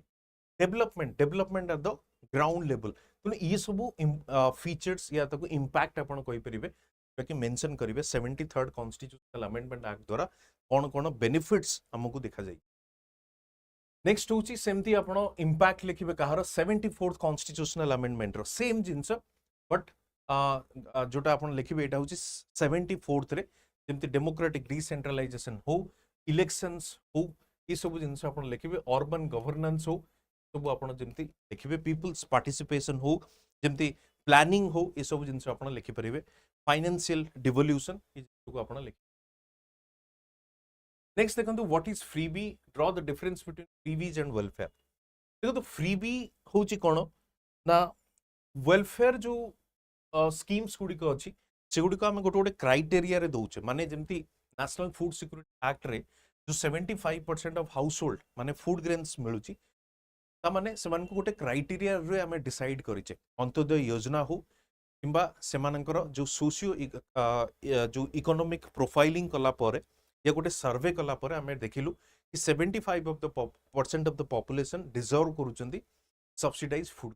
Development at the ground level, तो ये सब फीचर्स या ताको इंपैक्ट आपण कहि परिबे कि मेंशन करिवे 73rd कॉन्स्टिट्यूशनल अमेंडमेंट एक्ट द्वारा कोन कोन बेनिफिट्स हमकु देखा जाय। नेक्स्ट होची सेमती आपण इंपैक्ट लिखिबे कहार 74th कॉन्स्टिट्यूशनल अमेंडमेंट रो सेम जिंस, बट जोटा आपण लिखिबे एटा होची 74th रे, जेमती डेमोक्रेटिक डिसेंट्रलाइजेशन हो, इलेक्शंस हो, ये सब जिंस आपण लिखिबे, अर्बन गवर्नेंस हो, सब आपण जेमती लिखिबे, पीपल्स पार्टिसिपेशन हो, जेमती प्लानिंग हो, ये सब जिंस आपण लिखि परिबे। फाइनेंशियल डिवोल्यूशन को आपण लिखि। नेक्स्ट देखंतु what is freebie, draw the difference between freebies and welfare. देखो तो फ्रीबी होची कोन ना वेलफेयर जो स्कीम्स गुडी को अछि से गुडी को हम गोटे क्राइटेरिया रे दोचे, माने जेमती नेशनल फूड सिक्योरिटी एक्ट रे जो 75% ऑफ हाउस होल्ड माने फूड ग्रेन्स मिलुची, ता माने सेमान को गोटे क्राइटेरिया रे हमें डिसाइड करिचे। अंत्योदय योजना हो किंबा सेमानकर जो सोशियो जो इकोनॉमिक प्रोफाइलिंग कला पर या गोटे सर्वे कला पर हमें देखिलु कि 75% ऑफ द पॉपुलेशन डिजर्व करूचंदी सब्सिडाइज फूड।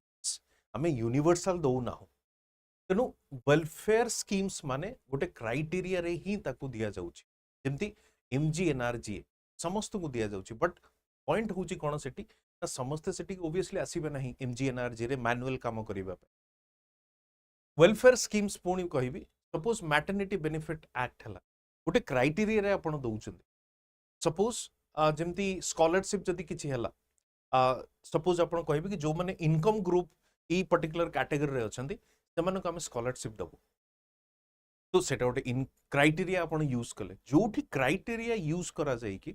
हमें यूनिवर्सल दो ना हो, तेनु वेलफेयर स्कीम्स माने गोटे क्राइटेरिया रे ही ताकू दिया जाउची, जेमती एमजीएनआरजीए समस्त को दिया जाउची। बट पॉइंट होची कोन सेठी ना समस्त सेठी ऑब्वियसली आसीबे नहीं एमजीएनआरजीए रे मैनुअल काम करिबा पे। वेलफेयर स्कीम्स पुणी कहबी, सपोज मैटरनिटी बेनिफिट एक्ट हला गोटे क्राइटेरिया रे आपण दउचंदी। सपोज जेमती स्कॉलरशिप जदी किछि हला, सपोज आपण कहबी कि जो माने इनकम ग्रुप ई पर्टिकुलर कैटेगरी रे अछंदी सेमान को हम स्कॉलरशिप दबो। तो सेटा गोटे इन क्राइटेरिया आपण यूज कले जोठी क्राइटेरिया यूज करा जाई कि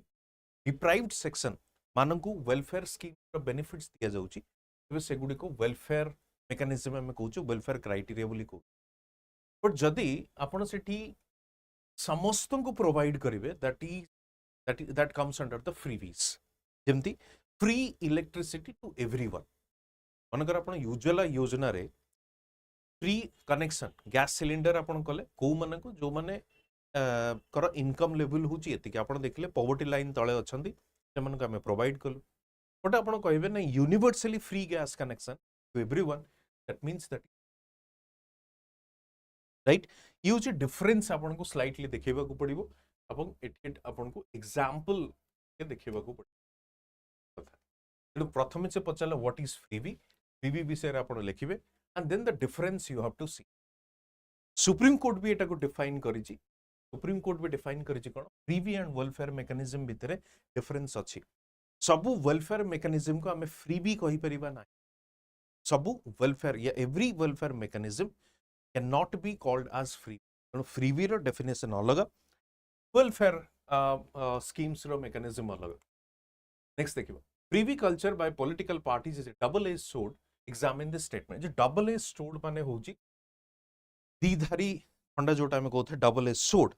डिप्राइव्ड सेक्शन मानकू वेलफेयर स्कीम रो बेनिफिट्स दिया जाउची तबे सेगुडी को वेलफेयर मेकानिज्म में कहूछु वेलफेयर क्राइटेरिया बोली कहू बट जदी आपण सेठी समस्त को प्रोवाइड करिवे that comes under the freebies जेमती फ्री इलेक्ट्रिसिटी टू एवरीवन मनकर आपण उज्ज्वला योजना रे फ्री कनेक्शन गैस सिलिंडर आपण कले को माने को जो माने कर इनकम लेवल होची एतिके आपण देखले पॉवर्टी लाइन तळे अछंती सेमन को हमें प्रोवाइड कलु बट आपण कहबे ना universally free gas connection to everyone that means that right use difference आपण को स्लाइटली देखैबा को पड़िबो अपन एट आपण को एग्जांपल के देखैबा को पड़िबो तो प्रथमे से पचाला व्हाट इज फ्रीबी फ्रीबी विषय रे आपण लिखिबे and then the difference you have to see supreme court भी एटा को डिफाइन करिछि सुप्रीम कोर्ट भी डिफाइन करिछि कोन फ्रीबी एंड वेलफेयर मेकानिज्म भितरे डिफरेंस अछि सबु वेलफेयर मेकानिज्म को हमें फ्रीबी कहि परिबा ना सबु वेलफेयर या every welfare mechanism can not be called as free freebie रो डेफिनेशन अलग वेलफेयर स्कीम्स रो मेकानिज्म अलग नेक्स्ट देखिबा freebie culture by political parties is a double edged sword examine this statement जो डबल एज सोड माने होची दीधारी खंडा जोटा में कहते डबल एज सोड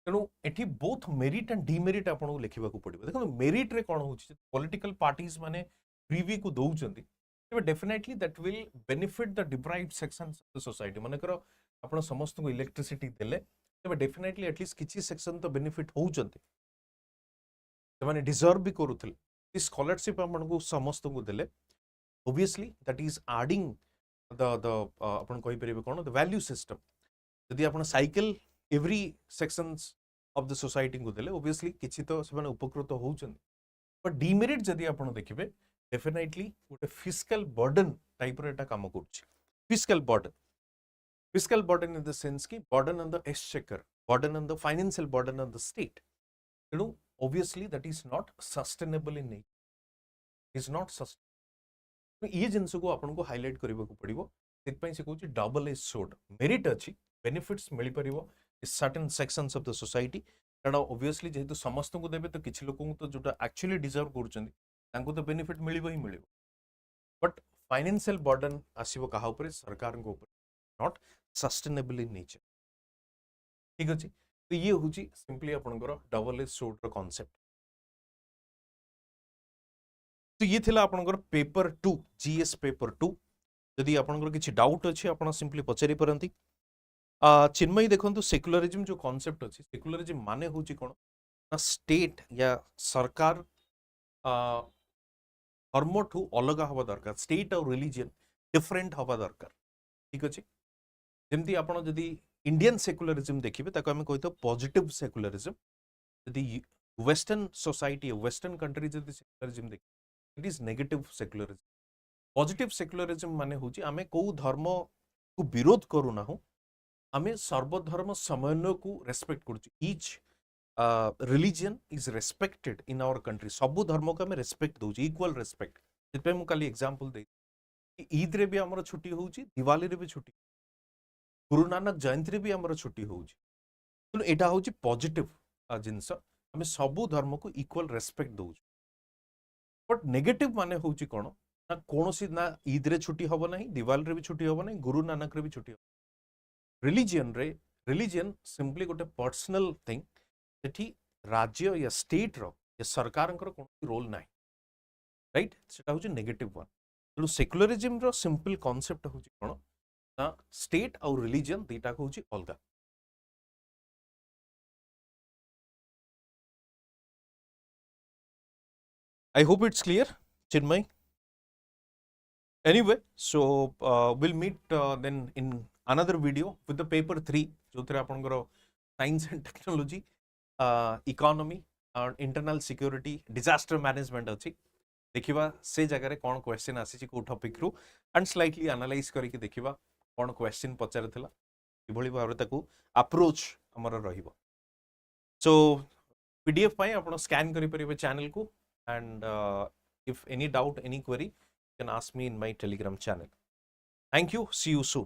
तेणु एठी बोथ मेरिट एंड डिमेरिट आपन को लिखिबा को पड़िबो देखो मेरिट रे कोन होची पॉलिटिकल पार्टीज माने फ्रीबी को दउचंती तबे definitely that will benefit the deprived sections of the society माने करो आपन समस्त को इलेक्ट्रिसिटी देले तबे डेफिनेटली एटलीस्ट किछि सेक्शन तो बेनिफिट होउचंती त माने डिजर्व भी करूथले दिस स्कॉलरशिप आपन को समस्त को देले obviously that is adding the अपन कहि परिबे कोन द वैल्यू सिस्टम यदि अपन cycle every sections of the society को देले obviously किछि तो से माने उपकृत होउछन बट डिमेरिट यदि अपन देखिबे डेफिनेटली गोटे फिस्कल बर्डन टाइप रे एटा काम करछि fiscal burden in the sense कि burden on the exchequer burden on the financial burden on the state तेणु obviously that is not sustainable in nature is not sustainable ये जिनस को आपन को हाईलाइट करबा को पड़िबो सेत पई से कहूची डबल एज सोड मेरिट अछि बेनिफिट्स मिली परिबो इस certain sections of the society कारण ऑब्वियसली जेहेतु समस्त को देबे तो किछि लोक को तो जोटा एक्चुअली डिजर्व करचंदी तांको तो बेनिफिट मिलिबो ही मिलिबो बट फाइनेंशियल बर्डन आसीबो कहा ऊपर सरकार को ऊपर नॉट सस्टेनेबल इन नेचर ठीक अछि तो ये होची सिंपली आपनकर डबल एज सोड रो कांसेप्ट तो ये थिला आपनकर पेपर 2 जीएस पेपर 2 यदि आपनकर किछि डाउट अछि आपण सिंपली पचारि परंती चिन्मयी देखंतु सेक्युलरिज्म जो कांसेप्ट अछि सेक्युलरिज्म माने होची कोन ना स्टेट या सरकार धर्म ठू अलग हवा दरकार स्टेट और रिलीजन डिफरेंट हवा दरकार ठीक अछि जेमती आपण जदी इंडियन सेक्युलरिज्म देखिबे ताको हम कहतो पॉजिटिव सेक्युलरिज्म यदि वेस्टर्न सोसाइटी वेस्टर्न कंट्री जदी सेक्युलरिज्म देखि it is negative secularism positive secularism माने होची आमे को धर्म को विरोध करू ना हो आमे सर्वधर्म समन्वय को रेस्पेक्ट करू each religion is respected in our country सब धर्म को आमे रेस्पेक्ट दउ इक्वल रेस्पेक्ट जेपे मु काली एग्जांपल दे ईद रे भी हमर छुट्टी होउची दिवाली रे भी छुट्टी गुरु नानक जयंती रे भी हमर छुट्टी होउची तो एटा होउची पॉजिटिव जिंस आमे सब धर्म को इक्वल रेस्पेक्ट दउ बट नेगेटिव माने होउची कोन ना कोनोसी ना ईद रे छुट्टी होबो नाही दिवाली रे भी छुट्टी होबो नाही गुरु नानक रे भी छुट्टी रिलीजन सिंपली गोटे पर्सनल थिंग सेठी राज्य या स्टेट रो या सरकार कोनो रोल नाही राइट सेटा होची नेगेटिव वन तो सेक्युलरिज्म रो सिंपल कांसेप्ट होची कोन ना स्टेट और रिलीजन दीटा होची अलगा I hope it's clear, Chinmay. Anyway, so we'll meet then in another video with the paper 3, जो थे आपनकर science and technology, economy, internal security, disaster management अच्छी. देखिवा से जगह रे कौन क्वेश्चन आसी को टॉपिक रु एंड स्लाइटली एनालाइज करके देखिवा कौन क्वेश्चन पचार थिला इभଳି भाबरे ताकू अप्रोच हमर रहिबो. सो पीडीएफ पाई आपण स्कैन करि परिबे चैनल को and if any doubt any query you can ask me in my telegram channel. Thank you, see you soon.